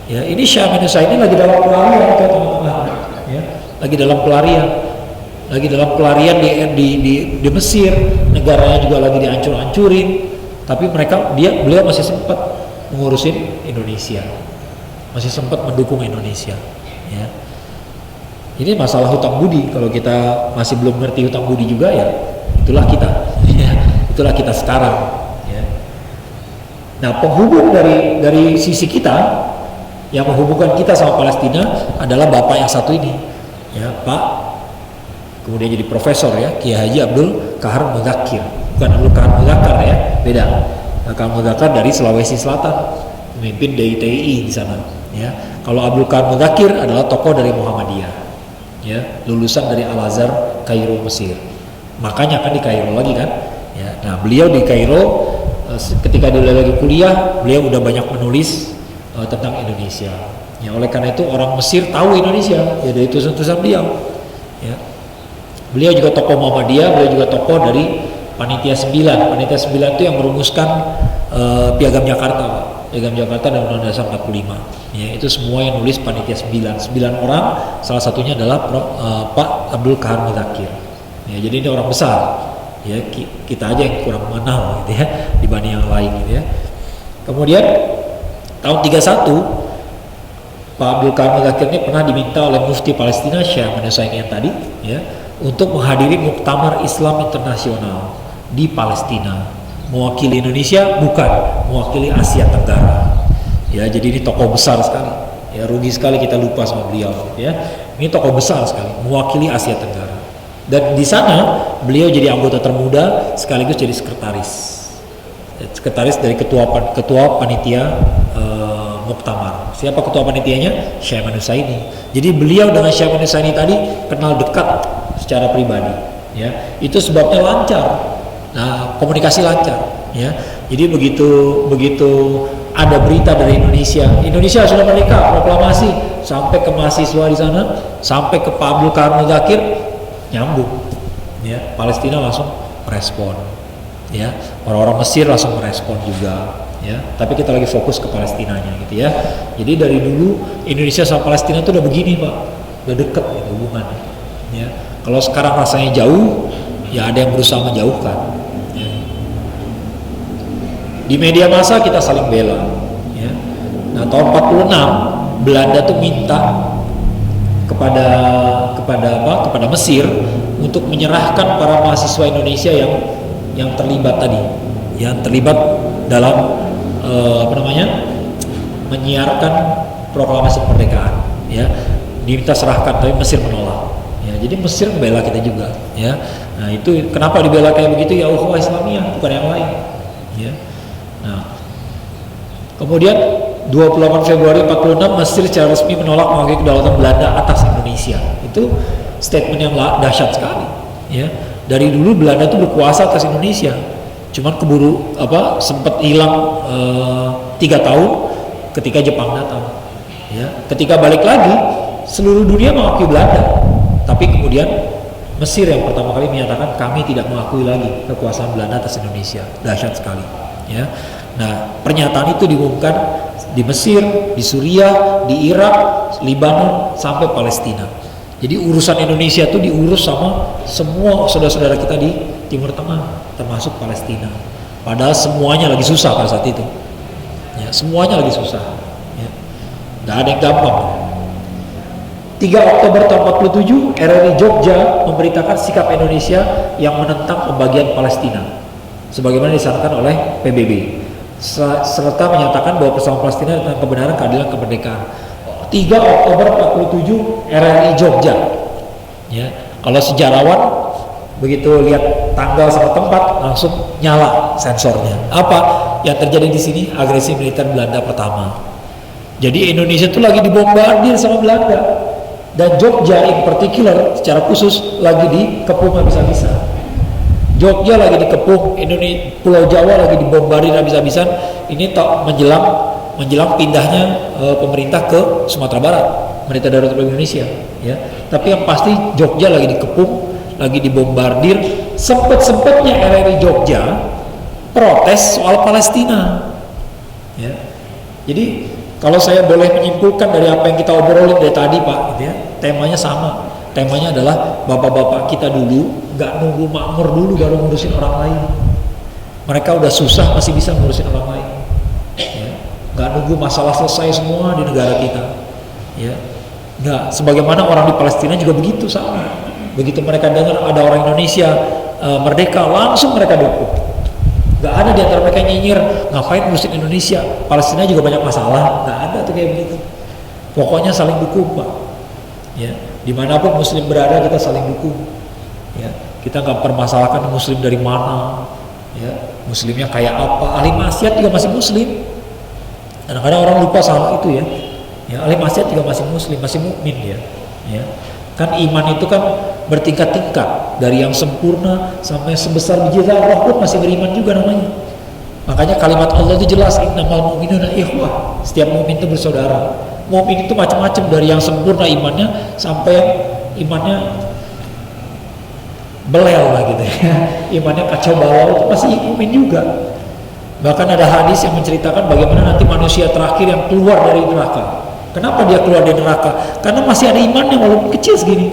[SPEAKER 1] Ya, ini Syekh Amin Husseini lagi dalam pelarian teman-teman. Ya, lagi dalam pelarian di Mesir, negaranya juga lagi dihancur-hancurin, tapi beliau masih sempat mengurusin Indonesia, masih sempat mendukung Indonesia. Ya. Ini masalah hutang budi. Kalau kita masih belum ngerti hutang budi juga, ya itulah kita, ya, itulah kita sekarang. Ya. Nah, penghubung dari sisi kita yang menghubungkan kita sama Palestina adalah bapak yang satu ini, ya Pak. Kemudian jadi profesor ya, Kiai Haji Abdul Qahar Mudzakkir, bukan Abdul Qahar Mudzakkar ya, beda. Qahar Mudzakkir dari Sulawesi Selatan, pemimpin DITI di sana. Ya, kalau Abdul Qahar Mudzakkir adalah tokoh dari Muhammadiyah, ya, lulusan dari Al Azhar Kairo Mesir. Makanya kan di Kairo lagi kan. Ya, nah beliau di Kairo ketika dia lagi kuliah, beliau udah banyak menulis tentang Indonesia. Ya, oleh karena itu orang Mesir tahu Indonesia ya dari tulisan-tulisan beliau. Ya. Beliau juga tokoh Muhammadiyah, beliau juga tokoh dari Panitia 9. Panitia 9 itu yang merumuskan Piagam Jakarta, Pak. Piagam Jakarta dan Undang-Undang Dasar 45. Ya, itu semua yang nulis Panitia 9. 9 orang, salah satunya adalah Pak Abdul Qahar Mudzakkir. Ya, jadi ini orang besar. Ya, kita aja yang kurang mengenal gitu ya dibanding yang lain gitu ya. Kemudian tahun 31 Pak Abdul Qahar Mudzakkir ini pernah diminta oleh Mufti Palestina Syekh Amin Husseini yang tadi ya untuk menghadiri Muktamar Islam Internasional di Palestina. Mewakili Indonesia? Bukan, mewakili Asia Tenggara. Ya, jadi ini tokoh besar sekali. Ya, rugi sekali kita lupa sama beliau ya. Ini tokoh besar sekali, mewakili Asia Tenggara. Dan di sana beliau jadi anggota termuda sekaligus jadi sekretaris dari ketua panitia Muktamar. Siapa ketua panitianya? Syekh Amin Husseini. Jadi beliau dengan Syekh Amin Husseini tadi kenal dekat secara pribadi. Ya, itu sebabnya lancar. Nah, komunikasi lancar. Ya, jadi begitu ada berita dari Indonesia sudah merdeka, proklamasi, sampai ke mahasiswa di sana, sampai ke Pak Abdul Qahar Mudzakkir, nyambung. Ya, Palestina langsung merespon. Ya, orang-orang Mesir langsung merespon juga. Ya, tapi kita lagi fokus ke Palestinanya gitu ya. Jadi dari dulu Indonesia sama Palestina itu udah begini Pak, udah deket gitu hubungannya. Ya, kalau sekarang rasanya jauh, ya ada yang berusaha menjauhkan. Ya. Di media massa kita saling bela. Ya. Nah tahun 46 Belanda tuh minta kepada Mesir untuk menyerahkan para mahasiswa Indonesia yang terlibat tadi, yang terlibat dalam menyiarkan proklamasi kemerdekaan, ya, diminta serahkan, tapi Mesir menolak. Ya, jadi Mesir membela kita juga, ya. Nah itu kenapa dibela kayak begitu ya, ukhuwah Islamiyah, bukan yang lain. Ya. Nah, kemudian 28 Februari 46 Mesir secara resmi menolak mengakui kedaulatan Belanda atas Indonesia. Itu statement yang dahsyat sekali. Ya, dari dulu Belanda itu berkuasa atas Indonesia. Cuman sempat hilang 3 tahun ketika Jepang datang. Ya, ketika balik lagi seluruh dunia mengakui Belanda, tapi kemudian Mesir yang pertama kali menyatakan kami tidak mengakui lagi kekuasaan Belanda atas Indonesia. Dahsyat sekali. Ya, nah pernyataan itu diumumkan di Mesir, di Suriah, di Irak, Lebanon sampai Palestina. Jadi urusan Indonesia itu diurus sama semua saudara-saudara kita di Timur Tengah, termasuk Palestina. Padahal semuanya lagi susah pada saat itu. Ya, semuanya lagi susah. Ya. Gak ada yang gampang. 3 Oktober tahun 47, RRI Jogja memberitakan sikap Indonesia yang menentang pembagian Palestina, sebagaimana disarankan oleh PBB, serta menyatakan bahwa persoalan Palestina tentang kebenaran, keadilan, kemerdekaan. 3 Oktober 47 RRI Jogja. Ya, kalau sejarawan begitu lihat tanggal sama tempat langsung nyala sensornya. Apa yang terjadi di sini? Agresi militer Belanda pertama. Jadi Indonesia itu lagi dibombardir sama Belanda, dan Jogja in particular secara khusus lagi dikepung habis-habisan. Jogja lagi dikepung, Indonesia, Pulau Jawa lagi dibombardir habis-habisan. Ini menjelang pindahnya pemerintah ke Sumatera Barat, pemerintah daerah Republik Indonesia, ya. Tapi yang pasti Jogja lagi dikepung, lagi dibombardir. Sempet-sempetnya RRI Jogja protes soal Palestina, ya. Jadi kalau saya boleh menyimpulkan dari apa yang kita obrolin dari tadi, Pak, gitu ya, temanya sama. Temanya adalah bapak-bapak kita dulu gak nunggu makmur dulu baru ngurusin orang lain. Mereka udah susah masih bisa ngurusin orang lain, ya. Gak nunggu masalah selesai semua di negara kita, ya. Gak, sebagaimana orang di Palestina juga begitu sama. Begitu mereka dengar ada orang Indonesia merdeka, langsung mereka dukung. Gak ada di antara mereka nyinyir, ngapain ngurusin Indonesia, Palestina juga banyak masalah. Gak ada tuh kayak begitu. Pokoknya saling dukung, Pak, ya. Dimanapun Muslim berada kita saling dukung, ya. Kita nggak permasalahkan Muslim dari mana, ya. Muslimnya kayak apa. Ahli maksiat juga masih Muslim. Kadang-kadang orang lupa salah itu, ya. Ya, ahli maksiat juga masih Muslim, masih mukmin, ya. Ya. Kan iman itu kan bertingkat-tingkat, dari yang sempurna sampai sebesar biji zarah pun masih beriman juga namanya. Makanya kalimat Allah itu jelas, innamal mu'minuna ikhwah. Setiap mukmin itu bersaudara. Mukmin itu macam-macam, dari yang sempurna imannya sampai yang imannya belel lah gitu ya. Imannya kacau balau, itu masih mukmin juga. Bahkan ada hadis yang menceritakan bagaimana nanti manusia terakhir yang keluar dari neraka. Kenapa dia keluar dari neraka? Karena masih ada imannya walaupun kecil segini.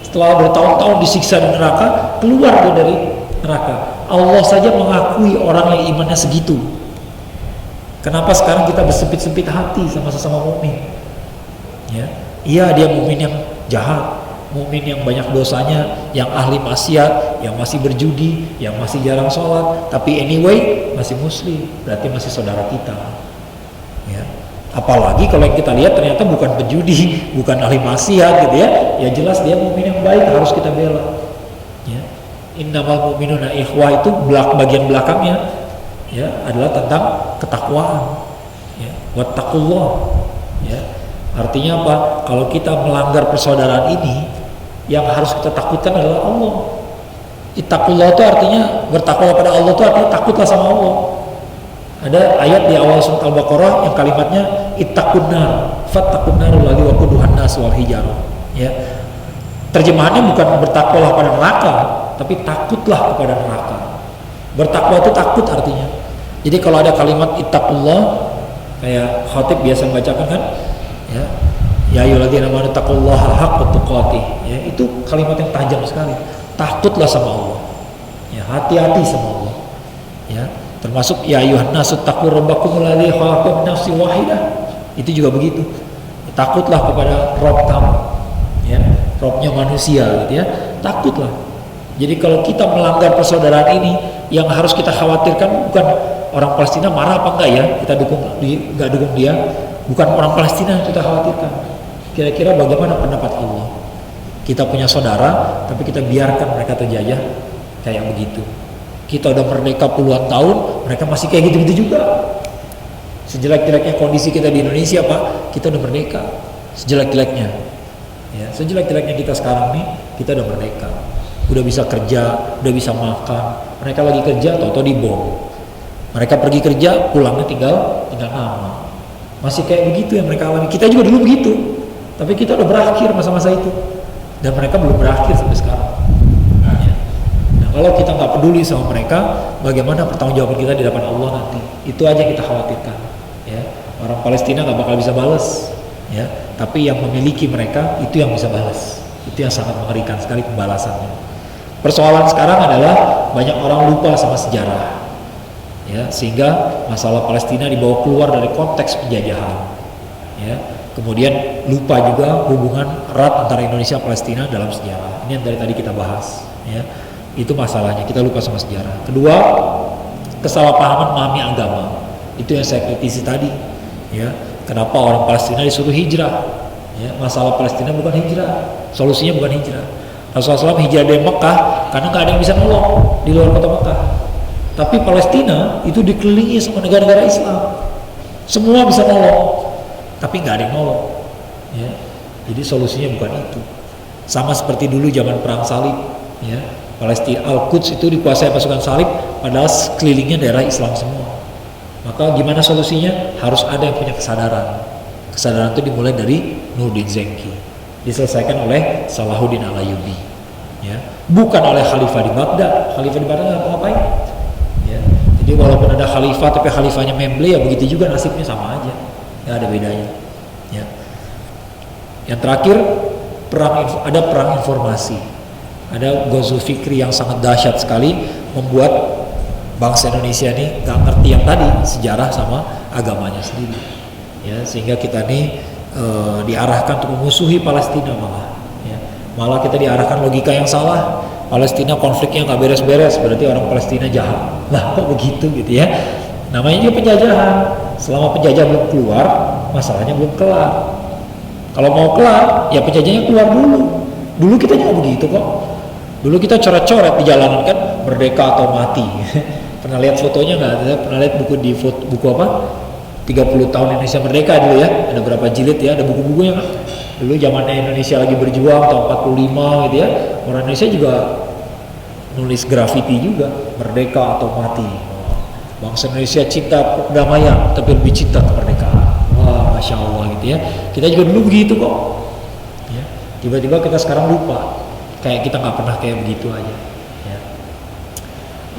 [SPEAKER 1] Setelah bertahun-tahun disiksa di neraka, keluar dia dari neraka. Allah saja mengakui orang yang imannya segitu. Kenapa sekarang kita bersempit-sempit hati sama sesama mukmin? Ya, iya dia mukmin yang jahat, mukmin yang banyak dosanya, yang ahli maksiat, yang masih berjudi, yang masih jarang sholat, tapi anyway masih Muslim, berarti masih saudara kita. Ya, apalagi kalau yang kita lihat ternyata bukan penjudi, bukan ahli maksiat gitu ya, ya jelas dia mukmin yang baik, harus kita bela. Ya, innamal mu'minuna ikhwah itu bagian belakangnya, ya, adalah tentang ketakwaan, ya, wattaqullah, ya. Artinya apa? Kalau kita melanggar persaudaraan ini, yang harus kita takutkan adalah Allah. Ittaqullah itu artinya bertakwa kepada Allah, itu artinya takutlah sama Allah. Ada ayat di awal surat Al-Baqarah yang kalimatnya ittaqunnar fattaqunnar alladzi waquduhan nas wal hijarah, ya. Terjemahannya bukan bertakwalah pada neraka, tapi takutlah kepada neraka. Bertakwa itu takut artinya. Jadi kalau ada kalimat ittaqullah, kayak khatib biasa membacakan kan, ya, ya ayyuhalladzina amanu taqullaha haqqa tuqatih, ya, itu kalimat yang tajam sekali. Takutlah sama Allah, ya, hati-hati sama Allah, ya. Termasuk ya ayyuhan nasu taqu rabbakumul ladzi khalaqakum min nafsin wahidah, itu juga begitu. Takutlah kepada Rabb kamu, ya, Rabbnya manusia gitu ya. Takutlah. Jadi kalau kita melanggar persaudaraan ini, yang harus kita khawatirkan bukan orang Palestina marah apa enggak ya, kita nggak dukung dia, bukan orang Palestina yang kita khawatirkan. Kira-kira bagaimana pendapat Allah? Kita punya saudara, tapi kita biarkan mereka terjajah kayak begitu. Kita udah merdeka puluhan tahun, mereka masih kayak gitu-gitu juga. Sejelek-jeleknya kondisi kita di Indonesia, Pak, kita udah merdeka. Sejelek-jeleknya, ya, sejelek-jeleknya kita sekarang nih, kita udah merdeka. Udah bisa kerja, udah bisa makan. Mereka lagi kerja, tau-tau dibom. Mereka pergi kerja, pulangnya tinggal nama. Masih kayak begitu yang mereka alami. Kita juga dulu begitu, tapi kita udah berakhir masa-masa itu, dan mereka belum berakhir sampai sekarang. Ya. Nah, kalau kita nggak peduli sama mereka, bagaimana pertanggungjawaban kita di hadapan Allah nanti? Itu aja kita khawatirkan. Ya. Orang Palestina nggak bakal bisa balas, ya. Tapi yang memiliki mereka itu yang bisa balas. Itu yang sangat mengerikan sekali pembalasannya. Persoalan sekarang adalah banyak orang lupa sama sejarah, ya, sehingga masalah Palestina dibawa keluar dari konteks penjajahan, ya. Kemudian lupa juga hubungan erat antara Indonesia dan Palestina dalam sejarah. Ini yang dari tadi kita bahas, ya. Itu masalahnya, kita lupa sama sejarah. Kedua, kesalahpahaman memahami agama. Itu yang saya kritisi tadi, ya. Kenapa orang Palestina disuruh hijrah? Ya, masalah Palestina bukan hijrah, solusinya bukan hijrah. Rasulullah SAW hijrah dari Mekah karena nggak ada yang bisa nolong di luar kota Mekah. Tapi Palestina itu dikelilingi sama negara-negara Islam, semua bisa nolong, tapi nggak ada yang nolong. Ya, jadi solusinya bukan itu. Sama seperti dulu zaman perang salib, ya, Palestina, Al-Quds itu dikuasai pasukan salib, padahal sekelilingnya daerah Islam semua. Maka gimana solusinya? Harus ada yang punya kesadaran. Kesadaran itu dimulai dari Nuruddin Zenki, diselesaikan oleh Salahuddin Al-Ayyubi, ya, bukan oleh Khalifah di Baghdad. Khalifah di Baghdad nggak ngapain, ya. Jadi walaupun ada Khalifah, tapi Khalifahnya memble, ya begitu juga nasibnya, sama aja, nggak ada bedanya, ya. Yang terakhir, ada perang informasi, ada Ghazwu Fikri yang sangat dahsyat sekali, membuat bangsa Indonesia ini nggak ngerti yang tadi sejarah sama agamanya sendiri, ya, sehingga kita nih diarahkan untuk memusuhi Palestina, malah kita diarahkan logika yang salah. Palestina konfliknya nggak beres-beres, berarti orang Palestina jahat. Lah kok begitu gitu ya? Namanya juga penjajahan. Selama penjajah belum keluar, masalahnya belum kelar. Kalau mau kelar, ya penjajahnya keluar dulu. Dulu kita juga begitu kok. Dulu kita coret-coret di jalanan kan, merdeka atau mati. Pernah lihat fotonya nggak? Pernah lihat buku apa? 30 tahun Indonesia Merdeka dulu ya. Ada berapa jilid ya? Ada buku-bukunya kan? Dulu zamannya Indonesia lagi berjuang tahun 45 gitu ya. Orang Indonesia juga nulis grafiti juga, merdeka atau mati. Bangsa Indonesia cinta perdamaian, tapi lebih cinta kemerdekaan. Wah, Masya Allah gitu ya. Kita juga dulu begitu kok. Ya. Tiba-tiba kita sekarang lupa. Kayak kita nggak pernah kayak begitu aja. Ya.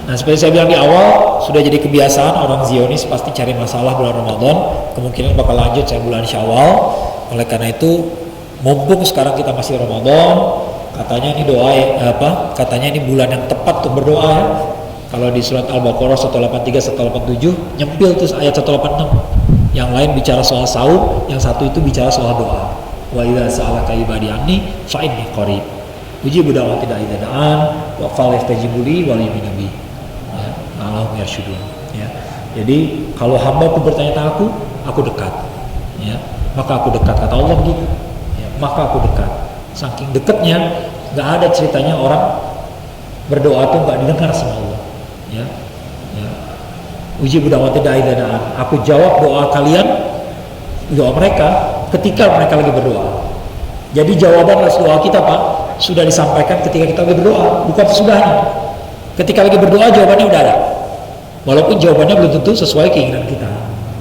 [SPEAKER 1] Nah, seperti saya bilang di awal, sudah jadi kebiasaan orang Zionis pasti cari masalah bulan Ramadan. Kemungkinan bakal lanjut saya bulan Syawal. Oleh karena itu, mumpung sekarang kita masih Ramadan, katanya ini doa katanya ini bulan yang tepat untuk berdoa ya. Kalau di surat Al-Baqarah 183 187 nyempil terus ayat 186. Yang lain bicara soal saum, yang satu itu bicara soal doa. Wa idza sa'alaka ibadi anni fa inni qarib. Ujibu da'wati da'i idza da'an wa falyastajibu li wal yu'minu bi. Ya, Allahumma yarsyudun. Ya. Jadi kalau hamba-Ku bertanya tentang aku dekat. Ya, maka aku dekat, kata Allah begitu. Maka aku dekat. Saking dekatnya, nggak ada ceritanya orang berdoa tuh nggak didengar sama Allah. Ya, ya. Uji budawati da'idadaan. Aku jawab doa kalian, doa mereka ketika mereka lagi berdoa. Jadi jawaban atas doa kita Pak sudah disampaikan ketika kita lagi berdoa, bukan sesudahnya. Ketika lagi berdoa jawabannya udah ada. Walaupun jawabannya belum tentu sesuai keinginan kita.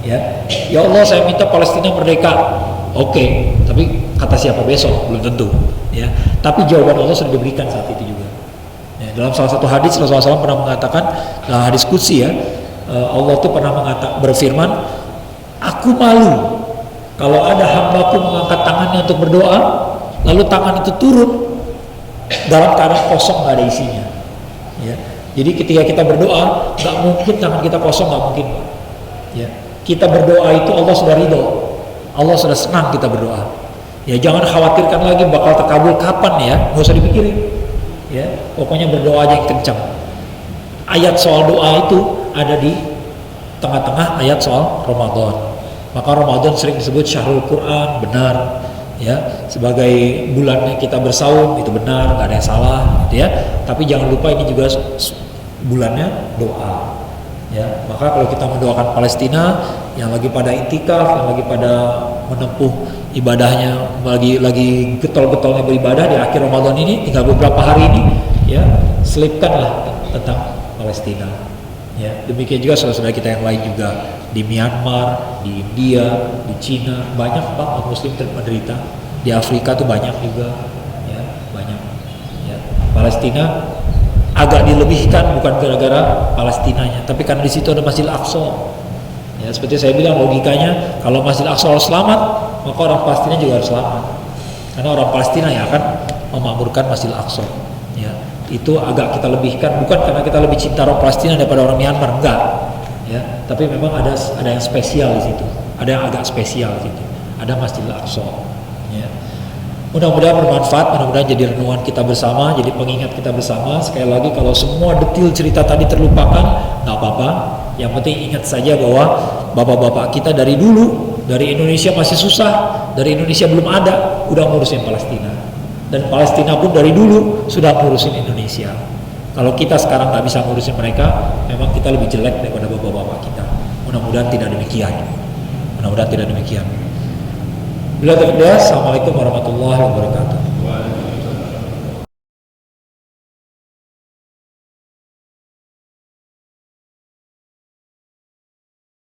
[SPEAKER 1] Ya Allah saya minta Palestina merdeka. Oke, tapi kata siapa besok belum tentu, ya. Tapi jawaban Allah sudah diberikan saat itu juga. Ya, dalam salah satu hadis Rasulullah SAW pernah mengatakan, dalam hadis qudsi ya, Allah tuh pernah berfirman, aku malu kalau ada hamba-Ku mengangkat tangannya untuk berdoa, lalu tangan itu turun dalam keadaan kosong, nggak ada isinya. Ya, jadi ketika kita berdoa, nggak mungkin tangan kita kosong, nggak mungkin. Ya, kita berdoa itu Allah sudah ridho. Allah sudah senang kita berdoa. Ya jangan khawatirkan lagi bakal terkabul kapan ya, nggak usah dipikirin. Ya, pokoknya berdoa aja yang kencang. Ayat soal doa itu ada di tengah-tengah ayat soal Ramadan. Maka Ramadan sering disebut Syahrul Quran, benar. Ya, sebagai bulannya kita bersaum itu benar, nggak ada yang salah, gitu ya. Tapi jangan lupa ini juga bulannya doa. Ya, maka kalau kita mendoakan Palestina yang lagi pada intikaf, yang lagi pada menempuh ibadahnya, lagi getol-getolnya beribadah di akhir Ramadan ini, tinggal beberapa hari ini, ya, selipkanlah tentang Palestina. Ya, demikian juga saudara-saudara kita yang lain juga di Myanmar, di India, di Cina, banyak banget Muslim menderita. Di Afrika tuh banyak juga, ya, banyak. Ya, Palestina agak dilebihkan bukan gara-gara Palestinanya, tapi karena di situ ada Masjid Al-Aqsa. Ya, seperti saya bilang logikanya, kalau Masjid Al-Aqsa harus selamat, maka orang Palestina juga harus selamat. Karena orang Palestina yang akan memakmurkan Masjid Al-Aqsa. Ya, itu agak kita lebihkan, bukan karena kita lebih cinta orang Palestina daripada orang Myanmar, enggak. Ya, tapi memang ada yang spesial di situ. Ada yang agak spesial di situ. Ada Masjid Al-Aqsa. Ya. Mudah-mudahan bermanfaat, mudah-mudahan jadi renungan kita bersama, jadi pengingat kita bersama. Sekali lagi kalau semua detil cerita tadi terlupakan, nggak apa-apa. Yang penting ingat saja bahwa bapak-bapak kita dari dulu, dari Indonesia masih susah, dari Indonesia belum ada, udah ngurusin Palestina. Dan Palestina pun dari dulu sudah ngurusin Indonesia. Kalau kita sekarang nggak bisa ngurusin mereka, memang kita lebih jelek daripada bapak-bapak kita. Mudah-mudahan tidak demikian. Mudah-mudahan tidak demikian. Bila terdapat, Assalamualaikum warahmatullahi wabarakatuh.